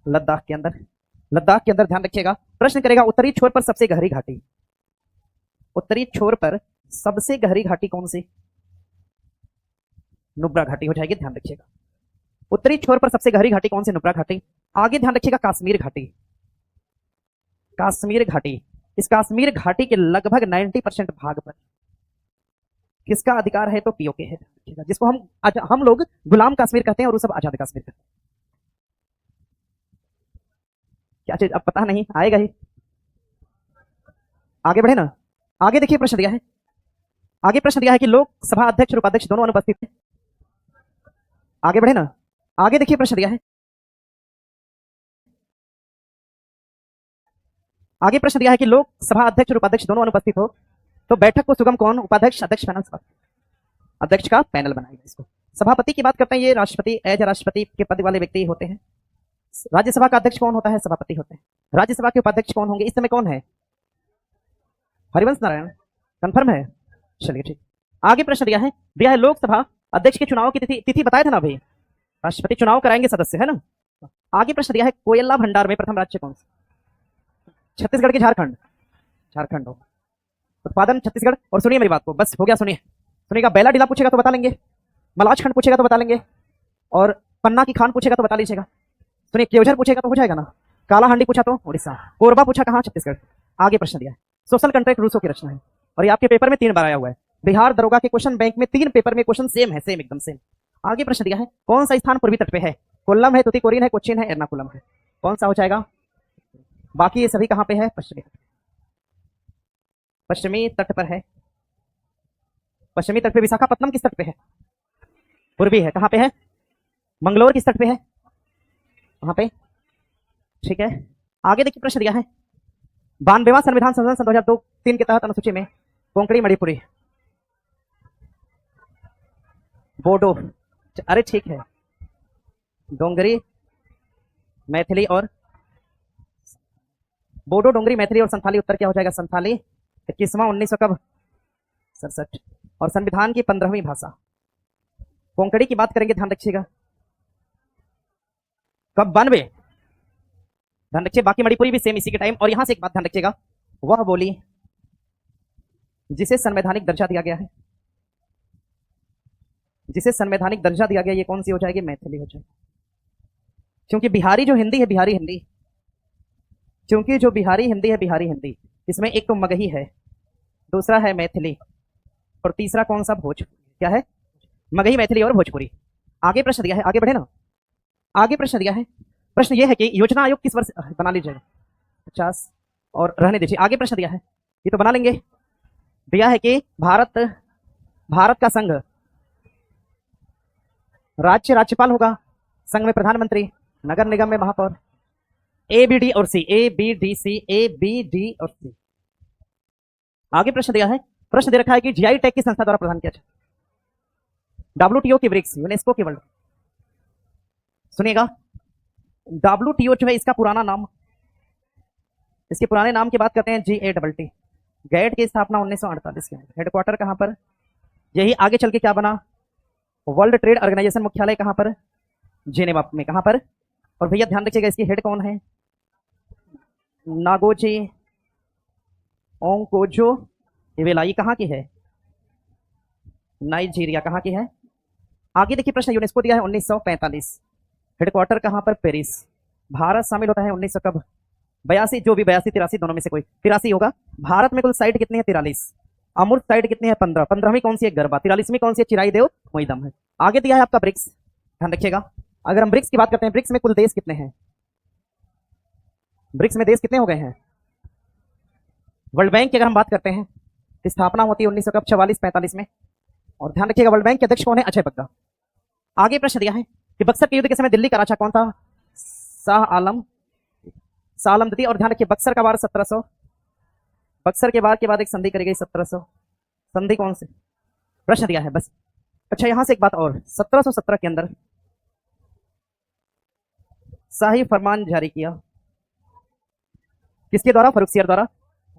A: लद्दाख के अंदर। लद्दाख के अंदर, ध्यान रखिएगा, प्रश्न करेगा उत्तरी छोर पर सबसे गहरी घाटी। उत्तरी छोर पर सबसे गहरी घाटी कौन सी? नुब्रा घाटी हो जाएगी। ध्यान रखिएगा, उत्तरी छोर पर सबसे गहरी घाटी कौन सी? नुब्रा घाटी। आगे ध्यान रखिएगा, कश्मीर घाटी। कश्मीर घाटी, इस कश्मीर घाटी के लगभग 90% भाग पर किसका अधिकार है? तो पीओके है, जिसको हम लोग गुलाम कश्मीर कहते हैं और वो सब आजाद कश्मीर कहते हैं। क्या चीज अब पता नहीं, आएगा ही। आगे बढ़े ना। आगे देखिए, प्रश्न दिया है, आगे प्रश्न दिया है कि लोकसभा अध्यक्ष और उपाध्यक्ष दोनों अनुपस्थित हैं। आगे बढ़े ना। आगे देखिए, प्रश्न दिया है, आगे प्रश्न दिया है कि लोकसभा अध्यक्ष और उपाध्यक्ष दोनों अनुपस्थित हो तो बैठक को सुगम कौन? उपाध्यक्ष, अध्यक्ष, पैनल, अध्यक्ष का पैनल बनाएगा इसको। सभापति की बात करते हैं, ये राष्ट्रपति, एज राष्ट्रपति के पद वाले व्यक्ति होते हैं। राज्यसभा का अध्यक्ष कौन होता है? सभापति होते हैं। राज्यसभा के उपाध्यक्ष कौन होंगे? इस समय कौन है? हरिवंश नारायण। कंफर्म है? चलिए ठीक। आगे प्रश्न दिया है लोकसभा अध्यक्ष के चुनाव की तिथि बताए थे ना अभी, राष्ट्रपति चुनाव कराएंगे सदस्य, है ना। आगे प्रश्न दिया है, कोयला भंडार में प्रथम राज्य कौन सा? छत्तीसगढ़ के झारखंड, झारखंड हो उत्पादन छत्तीसगढ़। और सुनिए मेरी बात को, बस हो गया, सुनिएगा, बैला डीला पूछेगा तो बता लेंगे, मलाज खंड पूछेगा तो बता लेंगे, और पन्ना की खान पूछेगा तो बता लीजिएगा। सुनिए, केवझर पूछेगा तो हो जाएगा ना, काला हांडी पूछा तो उड़ीसा, कोरबा पूछा कहाँ? छत्तीसगढ़। आगे प्रश्न दिया है, सोशल कॉन्ट्रैक्ट रूसो की रचना है, और ये आपके पेपर में 3 बार आया हुआ है। बिहार दरोगा के क्वेश्चन बैंक में 3 पेपर में क्वेश्चन सेम है, सेम, एकदम सेम। आगे प्रश्न दिया है, कौन सा स्थान पूर्वी तट पे है? कोल्लम है, तुतिकोरिन है, कोच्चिन है, एर्नाकुलम है। कौन सा हो जाएगा? बाकी ये सभी कहां पे है? पश्चिमी, पश्चिमी तट पर है। पश्चिमी तट पे विशाखापट्टनम किस तट पे है? पूर्वी है। कहां पे है? मंगलोर किस तट पे है? वहां पे, ठीक है। आगे देखिए, प्रश्न दिया है, 92वां संविधान संशोधन सन 2002-3 के तहत अनुसूची में कोंकणी, मणिपुरी, बोडो, अरे ठीक है, डोंगरी, मैथिली और बोडो, डोंगरी, मैथिली और संथाली, उत्तर क्या हो जाएगा? संथाली। 21वां 1900 कब? 67। और संविधान की 15वीं भाषा, कोंकणी की बात करेंगे, ध्यान रखिएगा। कब? 92। ध्यान रखिए, बाकी मणिपुरी भी सेम इसी के टाइम। और यहां से एक बात ध्यान रखिएगा, वह बोली जिसे संवैधानिक दर्जा दिया गया है, जिसे संवैधानिक दर्जा दिया गया, ये कौन सी हो जाएगी? मैथिली हो जाएगी। क्योंकि बिहारी जो हिंदी है, बिहारी हिंदी, क्योंकि जो बिहारी हिंदी है, बिहारी हिंदी, इसमें एक तो मगही है, दूसरा है मैथिली, और तीसरा कौन सा? भोजपुरी। क्या है? मगही, मैथिली और भोजपुरी। आगे प्रश्न दिया है, आगे बढ़े ना। आगे प्रश्न दिया है, प्रश्न यह है कि योजना आयोग किस वर्ष बना लीजिएगा 50, और रहने दीजिए। आगे प्रश्न दिया है, ये तो बना लेंगे। दिया है कि भारत का संघ, राज्य राज्यपाल होगा, संघ में प्रधानमंत्री, नगर निगम में महापौर। ए बी डी और C, A B D C, A B D और सी। आगे प्रश्न दिया है, प्रश्न दे रखा है कि जीआई टैग की संस्था द्वारा प्रदान किया जाए। डब्ल्यूटीओ की ब्रिक्स, यूनेस्को की वर्ल्ड। सुनिएगा, डब्ल्यूटीओ जो है इसका पुराना नाम, इसके पुराने नाम की बात करते हैं GATT। गैट की स्थापना 1948 के अंदर। हेडक्वार्टर कहां पर? यही आगे चल के क्या बना? World Trade Organization. मुख्यालय कहां पर? जेनेवा में। कहां पर? और भैया ध्यान रखिएगा, इसकी हेड कौन है? नागोजी ओंकोजो इवेलाई। कहां की है? नाइजीरिया। कहां की है? आगे देखिए प्रश्न, यूनेस्को दिया है 1945। हेडक्वार्टर कहां पर? पेरिस। भारत शामिल होता है 1900 कब? 82, जो भी 82 83 दोनों में से कोई 83 होगा। भारत में कुल साइट कितनी है? 43। अमूर्त साइट कितनी है? 15। 15वीं कौन सी है? गरबा। 43वीं कौन सी है? चिराई देव मोइदम है। आगे दिया है आपका ब्रिक्स, ध्यान रखिएगा। अगर हम ब्रिक्स की बात करते हैं, ब्रिक्स में कुल देश कितने हैं? ब्रिक्स में देश कितने हो गए हैं? वर्ल्ड बैंक की अगर हम बात करते हैं, स्थापना होती है 1900 कब? 44-45 में। और ध्यान रखिएगा, वर्ल्ड बैंक के अध्यक्ष कौन है? अजय बग्गा। आगे प्रश्न दिया है कि बक्सर के युद्ध के समय दिल्ली का राजा कौन था? शाह आलम द्वितीय। और ध्यान रखिए, बक्सर का वार 1700, बक्सर के वार के बाद एक संधि करी गई 1700। संधि कौन से? प्रश्न दिया है बस। अच्छा, यहां से एक बात और, 1717 के अंदर शाही फरमान जारी किया, किसके द्वारा? फर्रुखसियर द्वारा।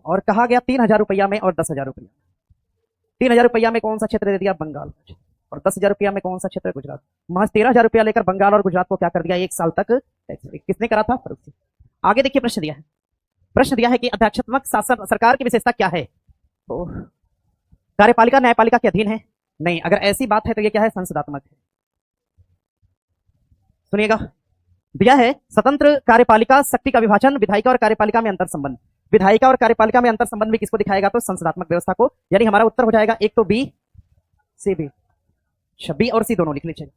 A: और कहा गया 3000 रुपया में और 10,000 रुपया। 3000 रुपया में कौन सा क्षेत्र दे दिया? बंगाल। और 10,000 रुपया में कौन सा क्षेत्र? गुजरात। महज 13,000 रुपया लेकर बंगाल और गुजरात को क्या कर दिया? 1 साल तक टैक्स। किसने करा था? फर्रुखसियर। आगे देखिए प्रश्न दिया है, प्रश्न दिया है कि अध्यक्षात्मक शासन सरकार की विशेषता क्या है? तो कार्यपालिका न्यायपालिका के अधीन है? नहीं। अगर ऐसी बात है तो ये क्या है? संसदात्मक है। सुनिएगा, दिया है स्वतंत्र कार्यपालिका, शक्ति का विभाजन, विधायिका और कार्यपालिका में अंतर संबंध। विधायिका और कार्यपालिका में अंतर संबंध भी किसको दिखाएगा? तो संसदात्मक व्यवस्था को। यानी हमारा उत्तर हो जाएगा एक तो बी, सी, बी। बी और सी दोनों लिख लीजिएगा,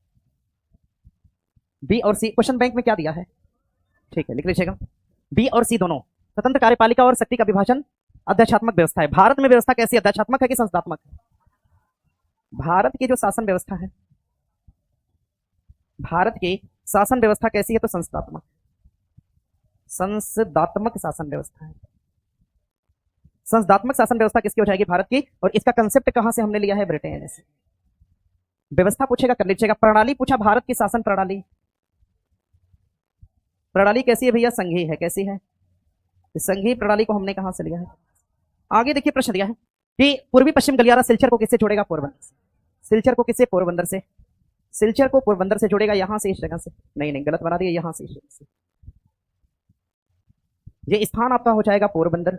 A: बी और सी। क्वेश्चन बैंक में क्या दिया है? ठीक है, लिख लीजिएगा, बी और सी दोनों। स्वतंत्र कार्यपालिका और शक्ति का विभाजन, अध्यक्षात्मक व्यवस्था है। भारत में व्यवस्था कैसी? अध्यक्षात्मक है कि संसदात्मक है? भारत की जो शासन व्यवस्था है, भारत की शासन व्यवस्था कैसी है? तो संसदात्मक, संसदात्मक शासन व्यवस्था है। संसदात्मक शासन व्यवस्था किसकी हो जाएगी? भारत की। और इसका कंसेप्ट कहां से हमने लिया है? ब्रिटेन से। व्यवस्था पूछेगा कर लीजिएगा। प्रणाली पूछा, भारत की शासन प्रणाली, प्रणाली कैसी है भैया? संघीय है। कैसी है? संघीय प्रणाली को हमने कहां से लिया है? आगे देखिए प्रश्न दिया है कि पूर्वी पश्चिम गलियारा सिलचर को किससे जोड़ेगा? पोरबंदर से। सिलचर को किससे? पोरबंदर से। सिलचर को पोरबंदर से जोड़ेगा, यहां से, इस जगह से। नहीं, गलत बना दिया, यहां से, इस जगह से। ये स्थान आपका हो जाएगा पोरबंदर,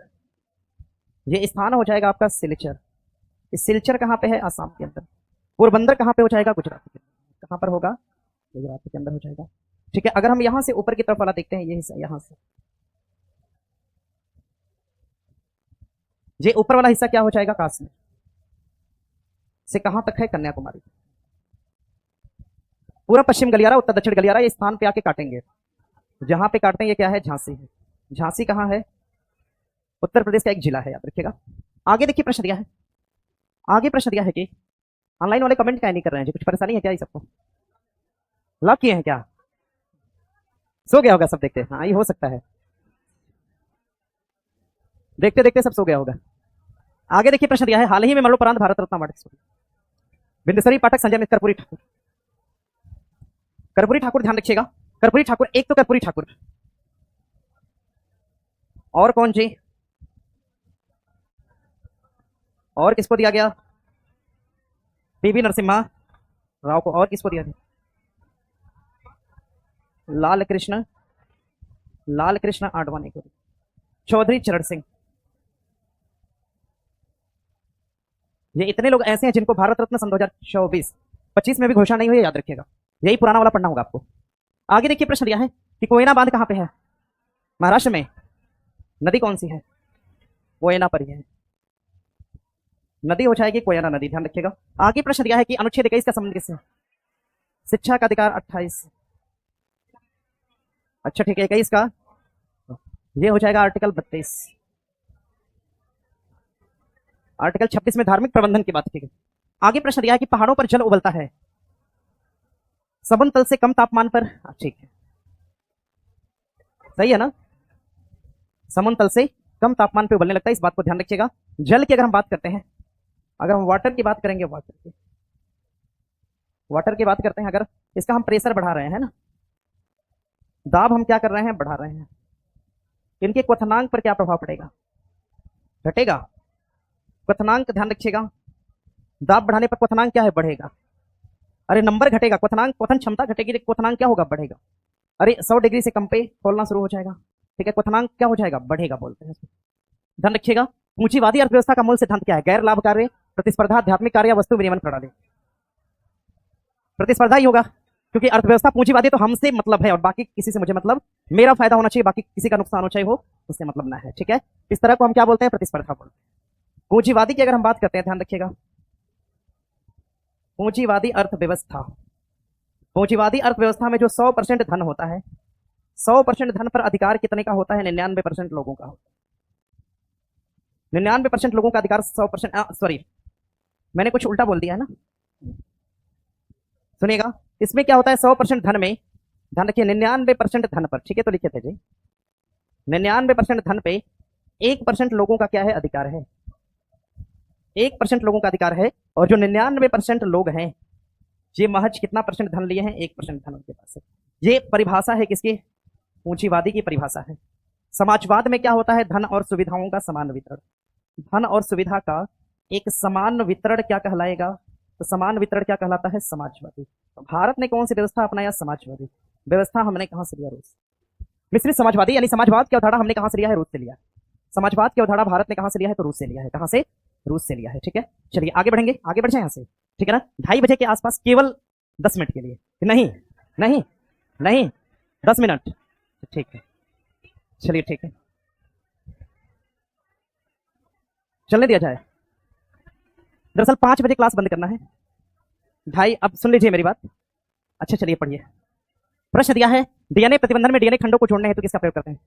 A: ये स्थान हो जाएगा आपका सिलचर। सिलचर कहां पे है? आसाम के अंदर। पोरबंदर कहां पे हो जाएगा? गुजरात के अंदर। कहां पर होगा? गुजरात के अंदर हो जाएगा। ठीक है, अगर हम यहां से ऊपर की तरफ वाला देखते हैं, ये हिस्सा यहां से, ये ऊपर वाला हिस्सा क्या हो जाएगा? कश्मीर से कहां तक है? कन्याकुमारी। पूरा पश्चिम गलियारा, उत्तर दक्षिण गलियारा, ये स्थान पे आके काटेंगे। जहां पे काटते हैं ये क्या है? झांसी है। झांसी कहां है? उत्तर प्रदेश का एक जिला है, याद रखिएगा। आगे देखिए प्रश्न दिया है, आगे प्रश्न दिया है कि ऑनलाइन वाले कमेंट क्या नहीं कर रहे हैं जी? कुछ परेशानी है क्या? ये सबको लॉक किए हैं क्या? सो गया होगा सब देखते। हाँ, ये हो सकता है, देखते देखते सब सो गया होगा। आगे देखिए प्रश्न दिया है, हाल ही में मरणोपरांत भारत रत्न अवार्ड बिंदुसरी पाठक, संजय मित्र, कर्पूरी ठाकुर। कर्पूरी ठाकुर, ध्यान रखिएगा, कर्पूरी ठाकुर, एक तो कर्पूरी ठाकुर, और कौन जी? और किसको दिया गया? पीवी नरसिम्हा, राव को, और किसको दिया था? लाल कृष्ण आडवाणी को। चौधरी चरण सिंह। ये इतने लोग ऐसे हैं जिनको भारत रत्न सन 2024-25 में भी घोषणा नहीं हुई है, याद रखिएगा। यही पुराना वाला पढ़ना होगा आपको। आगे देखिए प्रश्न दिया है कि कोयना बांध कहां पे है? महाराष्ट्र में। नदी कौन सी है? कोयना पर ही है। नदी हो जाएगी कोयना नदी, ध्यान रखिएगा। आगे प्रश्न दिया है कि अनुच्छेद 21 का संबंध किससे? शिक्षा का अधिकार 28। अच्छा ठीक है, 21 का ये हो जाएगा आर्टिकल 32। आर्टिकल 26 में धार्मिक प्रबंधन की बात की गई। आगे प्रश्न दिया है कि पहाड़ों पर जल उबलता है समुद्र तल से कम तापमान पर। ठीक है, सही है ना? समुद्र तल से कम तापमान पे उबलने लगता है, इस बात को ध्यान रखिएगा। जल की अगर हम बात करते हैं, अगर हम वाटर की बात करेंगे, वाटर की बात करते हैं, अगर इसका हम प्रेशर बढ़ा रहे हैं ना, दाब हम क्या कर रहे हैं? बढ़ा रहे हैं। इनके क्वथनांक पर क्या प्रभाव पड़ेगा? घटेगा। क्वथनांक ध्यान रखिएगा, दाब बढ़ाने पर क्वथनांक क्या है? बढ़ेगा। अरे नंबर घटेगा, क्वथनांक, क्वथन क्षमता घटेगी, क्वथनांक क्या होगा? बढ़ेगा। अरे 100 डिग्री से कम पे खोलना शुरू हो जाएगा, ठीक है, क्वथनांक क्या हो जाएगा? बढ़ेगा बोलते हैं। ध्यान रखिएगा। पूंजीवादी अर्थव्यवस्था का मूल सिद्धांत क्या है? गैर लाभकारी प्रतिस्पर्धा, आध्यात्मिक कार्य, वस्तु विनिमय प्रणाली। प्रतिस्पर्धा ही होगा, क्योंकि अर्थव्यवस्था पूंजीवादी तो हमसे मतलब है और बाकी किसी से मुझे मतलब, मेरा फायदा होना चाहिए, बाकी किसी का नुकसान हो चाहिए हो, उससे मतलब ना है, ठीक है। इस तरह को हम क्या बोलते हैं? प्रतिस्पर्धा बोलते हैं। पूंजीवादी की अगर हम बात करते हैं, ध्यान रखिएगा, पूंजीवादी अर्थव्यवस्था, पूंजीवादी अर्थव्यवस्था में जो 100% धन होता है, 100% धन पर अधिकार कितने का होता है? 99% लोगों का होता है। 99% लोगों का अधिकार 100%, सॉरी मैंने कुछ उल्टा बोल दिया है ना, सुनिएगा। इसमें क्या होता है? 100% धन में, ध्यान रखिए, 99% धन पर, ठीक है, तो लिखे थे जी, 99% धन पे 1% लोगों का क्या है? अधिकार है। 1% लोगों का अधिकार है, और जो 99% लोग हैं, ये महज कितना परसेंट धन लिए हैं? 1% धन उनके पास है। ये परिभाषा है किसकी? पूंजीवादी की परिभाषा है। समाजवाद में क्या होता है? धन और सुविधाओं का समान वितरण। धन और सुविधा का एक समान वितरण क्या कहलाएगा? तो समान वितरण क्या कहलाता है? समाजवादी। तो भारत ने कौन सी व्यवस्था अपनाया? समाजवादी व्यवस्था। हमने कहां से लिया? रूस। मिश्रित समाजवादी, यानी समाजवाद की अवधारणा हमने कहां से लिया है? रूस से लिया है। समाजवाद की अवधारणा भारत ने कहां से लिया है? तो रूस से लिया है। कहां से? रूस से लिया है, ठीक है। चलिए आगे बढ़ेंगे, आगे बढ़ जाए यहां से, ठीक है ना। 2:30 के आसपास, केवल 10 मिनट के लिए, नहीं नहीं नहीं, 10 मिनट, ठीक है, चलिए ठीक है, चलने दिया जाए। दरअसल 5 बजे क्लास बंद करना है। अब सुन लीजिए मेरी बात। अच्छा चलिए पढ़िए। प्रश्न दिया है, डीएनए प्रतिबंधन में डीएनए खंडों को जोड़ने हेतु किसका प्रयोग करते हैं?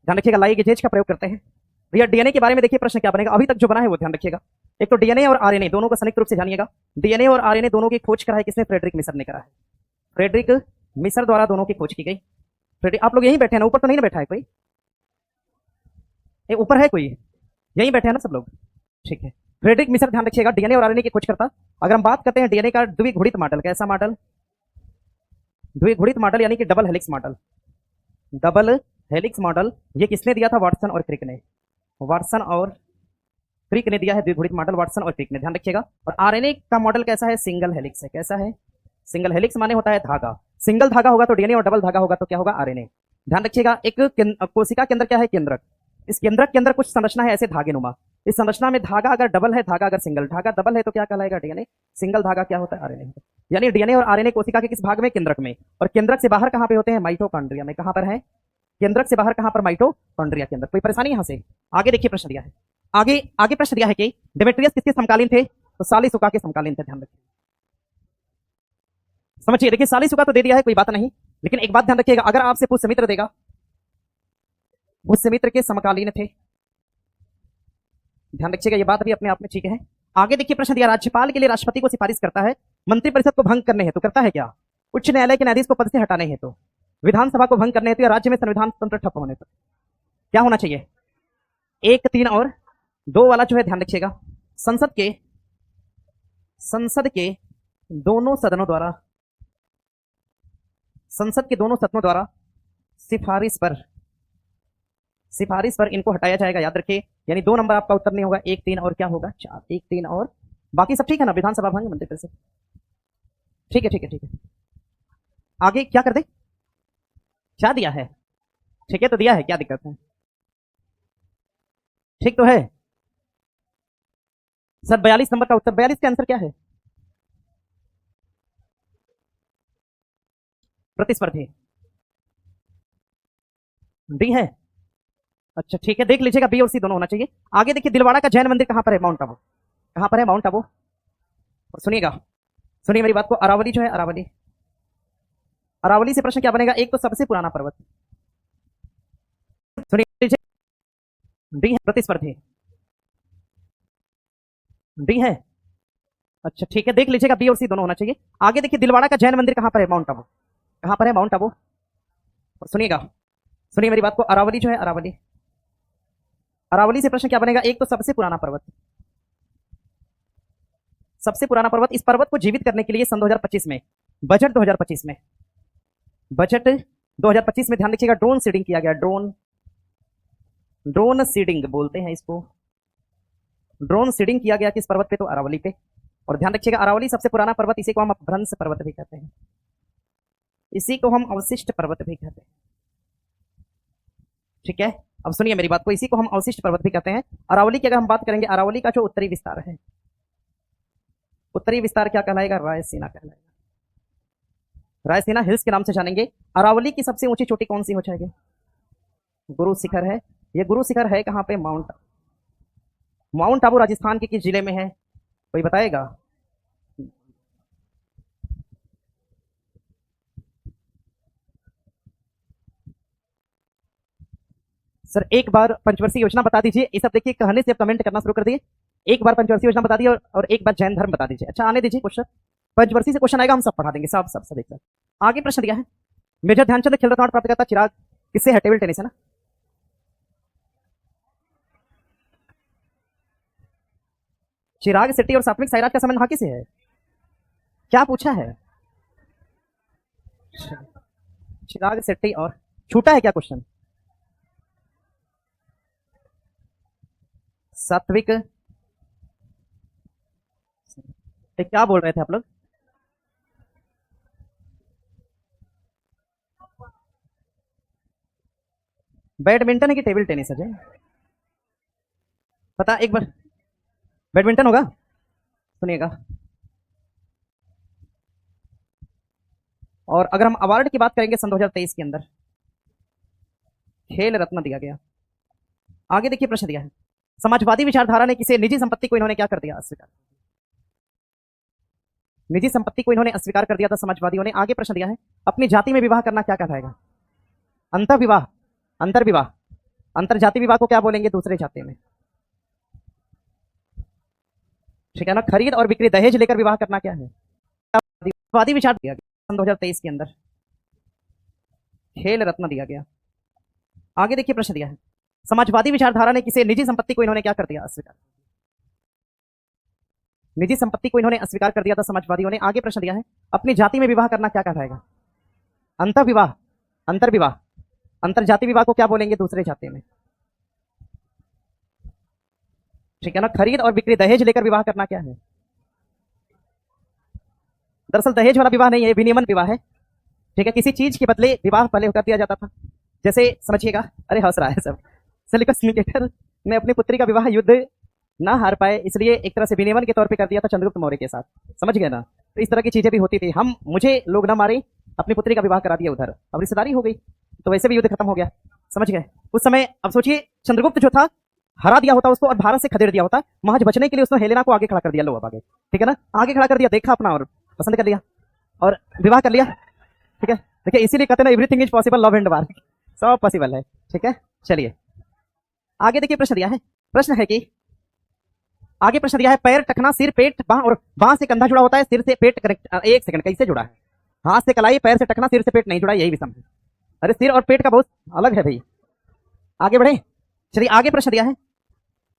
A: ध्यान रखिएगा, लाइगेज का प्रयोग करते हैं। भैया डीएनए के बारे में देखिए प्रश्न क्या बनेगा, अभी तक जो बना है वो ध्यान रखिएगा। एक तो डीएनए और आरएनए दोनों को संयुक्त रूप से जानिएगा। डीएनए और आरएनए दोनों की खोज करा है किसने? फ्रेडरिक मिसर ने करा है। फ्रेडरिक मिसर द्वारा दोनों की खोज की गई। फ्रेडरिक, आप लोग यहीं बैठे हैं ना? ऊपर तो नहीं ना बैठा है कोई? ऊपर है कोई? यहीं बैठे हैं ना सब लोग? ठीक है। फ्रेडरिक मिसर, ध्यान रखिएगा, डीएनए और आरएनए की खोज करता। अगर हम बात करते हैं डीएनए का द्विघुड़ित मॉडल, कैसा मॉडल? द्विघुड़ित मॉडल, यानी कि double helix model. Double helix model ये किसने दिया था? वाटसन और क्रिक ने। वाटसन और क्रिक ने दिया है द्विघुड़ित मॉडल, वाटसन और क्रिक ने, ध्यान रखिएगा। और आरएनए का मॉडल कैसा है? सिंगल हेलिक्स है। कैसा है? सिंगल हेलिक्स माने होता है धागा। सिंगल धागा होगा तो डीएनए, और डबल धागा होगा तो क्या होगा? आरएनए। ध्यान रखिएगा, एक कोशिका के अंदर क्या है? केंद्रक। इस केंद्रक के अंदर कुछ संरचना है ऐसे धागे नुमा। इस संरचना में धागा अगर डबल है, धागा अगर सिंगल, धागा डबल है तो क्या कहलाएगा? डीएनए। सिंगल धागा क्या होता है? आरएनए। यानी डीएनए और आरएनए कोशिका के किस भाग में? केंद्रक में। और केंद्रक से बाहर कहां पे होते हैं? माइटोकॉन्ड्रिया में। कहां पर है? केंद्रक से बाहर कहां पर? माइटोकॉन्ड्रिया के अंदर। कोई परेशानी यहां से? आगे देखिए प्रश्न दिया है, आगे आगे प्रश्न दिया है कि डेमेट्रियस किसके समकालीन थे? तो सालिसुका के समकालीन थे। ध्यान रखिए, समझिए। देखिए सालिसुका तो दे दिया है, कोई बात नहीं, लेकिन एक बात ध्यान रखिएगा, अगर आपसे पुष्यमित्र देगा, पुष्यमित्र के समकालीन थे। ध्यान रखिएगा, ये बात भी अपने आप में ठीक है। आगे देखिए प्रश्न दिया, राज्यपाल के लिए राष्ट्रपति को सिफारिश करता है मंत्रिपरिषद को भंग करने हेतु, करता है क्या? उच्च न्यायालय के न्यायाधीश को पद से हटाने हेतु, विधानसभा को भंग करने हेतु, या राज्य में संविधान तंत्र ठप होने पर? क्या होना चाहिए? 1, 3 और 2 वाला जो है, ध्यान रखिएगा। संसद के दोनों सदनों द्वारा, संसद के दोनों सदनों द्वारा सिफारिश पर इनको हटाया जाएगा, याद रखिए। यानी 2 नंबर आपका उत्तर नहीं होगा, 1, 3 और क्या होगा? 4। 1, 3 और बाकी सब ठीक है ना? विधानसभा भंग, मंत्रिपरिषद। ठीक है ठीक है ठीक है, आगे क्या कर दे, क्या दिया है, ठीक है तो दिया है, क्या दिक्कत है, ठीक तो है सर। 42 नंबर का उत्तर, 42 का आंसर क्या है, प्रतिस्पर्धी, डी है। अच्छा ठीक है, देख लीजिएगा बी और सी दोनों होना चाहिए। आगे देखिए, दिलवाड़ा का जैन मंदिर कहां पर है, माउंट आबू, कहां पर है माउंट आबू। और सुनिएगा, सुनिए मेरी बात को, अरावली जो है, अरावली, अरावली से प्रश्न क्या बनेगा, एक तो सबसे पुराना पर्वत, सुनिए लीजिए, डी है, प्रतिस्पर्धी, डी है। अच्छा ठीक है, देख लीजिएगा बी और सी दोनों होना चाहिए। आगे देखिए, दिलवाड़ा का जैन मंदिर कहां पर है, माउंट आबू, कहां पर है माउंट आबू। और सुनिएगा, सुनिए मेरी बात को, अरावली जो है, अरावली, अरावली से प्रश्न क्या बनेगा, एक तो सबसे पुराना पर्वत, सबसे पुराना पर्वत, इस पर्वत को जीवित करने के लिए सन 2025 में, बजट 2025 में, बजट 2025 में ध्यान रखिएगा, ड्रोन सीडिंग किया गया, ड्रोन, ड्रोन सीडिंग बोलते हैं इसको, ड्रोन सीडिंग किया गया किस पर्वत पे, तो अरावली पे। और ध्यान रखिएगा, अरावली सबसे पुराना पर्वत, इसी को हम अपभ्रंश पर्वत भी कहते हैं, इसी को हम अवशिष्ट पर्वत भी कहते हैं, ठीक है। अब सुनिए मेरी बात को, इसी को हम अवशिष्ट पर्वत भी कहते हैं। अरावली की अगर हम बात करेंगे, अरावली का जो उत्तरी विस्तार है, उत्तरी विस्तार क्या कहलाएगा, रायसीना कहलाएगा, रायसीना हिल्स के नाम से जानेंगे। अरावली की सबसे ऊंची चोटी कौन सी हो जाएगी, गुरु शिखर है। ये गुरु शिखर है कहां पे, माउंट, माउंट आबू राजस्थान के किस जिले में है, कोई बताएगा। सर एक बार पंचवर्षीय योजना बता दीजिए, ये सब देखिए कहने से अब कमेंट करना शुरू कर दिए। एक बार पंचवर्षीय योजना बता दिए और एक बार जैन धर्म बता दीजिए। अच्छा आने दीजिए क्वेश्चन, पंचवर्षीय से क्वेश्चन आएगा, हम सब पढ़ा देंगे, सब सब सब एक साथ। आगे प्रश्न दिया है, मेजर ध्यानचंद खेल रत्न प्राप्त करता चिराग किससे है, टेबल टेनिस है ना। चिराग शेट्टी और सात्विक साईराज का संबंध हॉकी से है, क्या पूछा है, चिराग शेट्टी और, छूटा है क्या क्वेश्चन, सात्विक, क्या बोल रहे थे आप लोग, बैडमिंटन है कि टेबल टेनिस है जी, पता एक बार, बैडमिंटन होगा, सुनिएगा। और अगर हम अवार्ड की बात करेंगे, सन 2023 के अंदर खेल रत्न दिया गया। आगे देखिए प्रश्न दिया है, समाजवादी विचारधारा ने किसे, निजी संपत्ति को इन्होंने क्या कर दिया, अस्वीकार, निजी संपत्ति को इन्होंने अस्वीकार कर दिया था समाजवादियों ने। आगे प्रश्न दिया है, अपनी जाति में विवाह करना क्या कहलाएगा, अंतर विवाह, अंतर विवाह, अंतर जाति विवाह को क्या बोलेंगे, दूसरे जाति में, ठीक है ना। खरीद और बिक्री, दहेज लेकर विवाह करना क्या है, समाजवादी विचार दिया गया सन 2023 के अंदर खेल रत्न दिया गया। आगे देखिए प्रश्न दिया है, समाजवादी विचारधारा ने किसे, निजी संपत्ति को इन्होंने क्या कर दिया, अस्वीकार, निजी संपत्ति को इन्होंने अस्वीकार कर दिया था समाजवादियों ने। आगे प्रश्न दिया है, अपनी जाति में विवाह करना क्या कहलाएगा, अंतर विवाह, अंतर विवाह, अंतर जाति विवाह को क्या बोलेंगे, दूसरे जाति में, ठीक है ना। खरीद और बिक्री, दहेज लेकर विवाह करना क्या है, दरअसल दहेज वाला विवाह नहीं है, विनियमन विवाह है, ठीक है। किसी चीज के बदले विवाह पहले कर दिया जाता था, जैसे समझिएगा, अरे हंस रहा है सब, सेलिकस निकेटर ने अपनी पुत्री का विवाह युद्ध ना हार पाए, इसलिए एक तरह से विनियमन के तौर पे कर दिया था चंद्रगुप्त मौर्य के साथ, समझ गए ना। तो इस तरह की चीजें भी होती थी, हम, मुझे लोग ना मारे, अपनी पुत्री का विवाह करा दिया उधर, अब रिश्तेदारी हो गई, तो वैसे भी युद्ध खत्म हो गया, समझ गए। उस समय अब सोचिए, चंद्रगुप्त जो था, हरा दिया होता उसको और भारत से खदेड़ दिया होता, महज बचने के लिए उसने हेलेना को आगे खड़ा कर दिया, लो अब आगे, ठीक है ना, आगे खड़ा कर दिया, देखा अपना और पसंद कर लिया और विवाह कर लिया, ठीक है। देखिए इसीलिए कहते हैं ना, everything is possible, love and वार, सब पॉसिबल है, ठीक है। चलिए आगे देखिए प्रश्न दिया है, प्रश्न है कि, आगे प्रश्न दिया है, पैर, टखना, सिर, पेट, बाह, और बाह से कंधा जुड़ा होता है, सिर से पेट, करेक्ट, एक सेकंड, कैसे जुड़ा है, हाथ से कलाई, पैर से टखना, सिर से पेट नहीं जुड़ा, यही विषम है, अरे सिर और पेट का बहुत अलग है भाई। आगे बढ़े, चलिए आगे प्रश्न दिया है,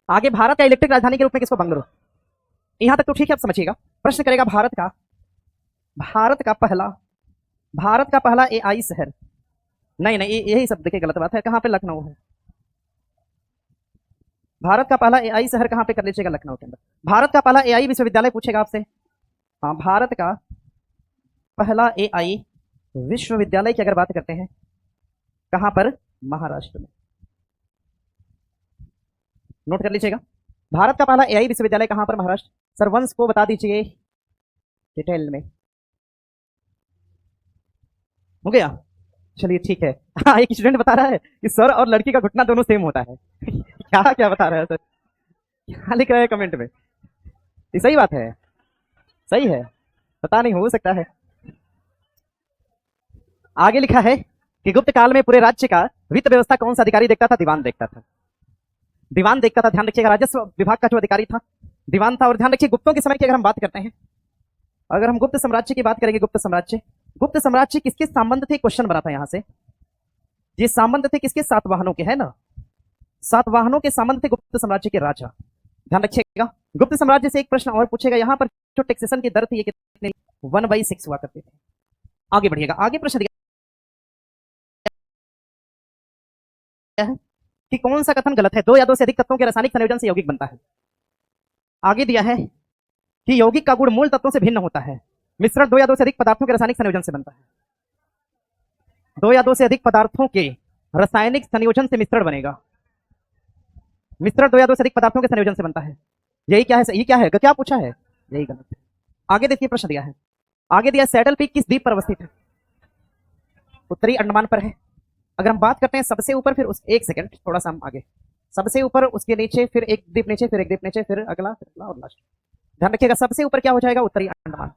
A: आगे भारत का इलेक्ट्रिक राजधानी के रूप में किसको, बंगलुरु, यहां तक तो ठीक है, आप समझिएगा। प्रश्न करेगा भारत का, भारत का पहला, भारत का पहला एआई शहर, नहीं नहीं यही सब देखिए गलत बात है, कहां पे, लखनऊ है, भारत का पहला एआई शहर कहां पे कर लीजिएगा, लखनऊ के अंदर। भारत का पहला एआई विश्वविद्यालय पूछेगा आपसे, हाँ भारत का पहला एआई विश्वविद्यालय की अगर बात करते हैं, कहां पर? महाराष्ट्र में। नोट कर लीजिएगा, भारत का पहला एआई विश्वविद्यालय कहां पर? महाराष्ट्र। सर वंश को बता दीजिए डिटेल में। हो गया, चलिए ठीक है। हाँ, एक स्टूडेंट बता रहा है कि सर और लड़की का घुटना दोनों सेम होता है। क्या क्या बता रहा है सर, क्या लिख रहा है कमेंट में? ये सही बात है, सही है, पता नहीं, हो सकता है। आगे लिखा है कि गुप्त काल में पूरे राज्य का वित्त व्यवस्था कौन सा अधिकारी देखता था? दीवान देखता था। दीवान देखता था, ध्यान रखिएगा, राजस्व विभाग का जो अधिकारी था दीवान था। और ध्यान रखिए, गुप्तों के समय की अगर हम बात करते हैं, अगर हम गुप्त साम्राज्य की बात करेंगे, गुप्त साम्राज्य किसके संबंध थे? क्वेश्चन बना था यहां से। ये संबंध थे किसके? सातवाहनों के, है ना। सातवाहनों के संबंध थे गुप्त साम्राज्य के राजा। ध्यान रखिएगा, गुप्त साम्राज्य से एक प्रश्न और पूछेगा यहां पर, जो टैक्सेशन की दर थी ये कितनी? 1/6 हुआ करते थे। आगे बढ़िएगा, आगे प्रश्न दिया है कि कौन सा कथन गलत है? दो या दो से अधिक तत्वों के रासायनिक संयोजन से यौगिक बनता है। आगे दिया है कि यौगिक का गुण मूल तत्वों से भिन्न होता है। मिश्रण दो या दो से अधिक पदार्थों के रासायनिक संयोजन से बनता है। दो या दो से अधिक पदार्थों के रासायनिक संयोजन से मिश्रण बनेगा। मिश्रण दो या दो से अधिक पदार्थों के संयोजन से बनता है। यही क्या है? ये क्या है? क्या पूछा है? यही गलत है। आगे देखिए, प्रश्न दिया है, आगे दिया सैडल पीक किस द्वीप पर अवस्थित है? उत्तरी अंडमान पर है। अगर हम बात करते हैं सबसे ऊपर, फिर उस एक सेकंड थोड़ा सा हम आगे, सबसे ऊपर, उसके नीचे, फिर एक द्वीप नीचे, फिर एक द्वीप नीचे, फिर अगला, फिर अगला और लास्ट। ध्यान रखिएगा, सबसे ऊपर क्या हो जाएगा? उत्तरी अंडमान।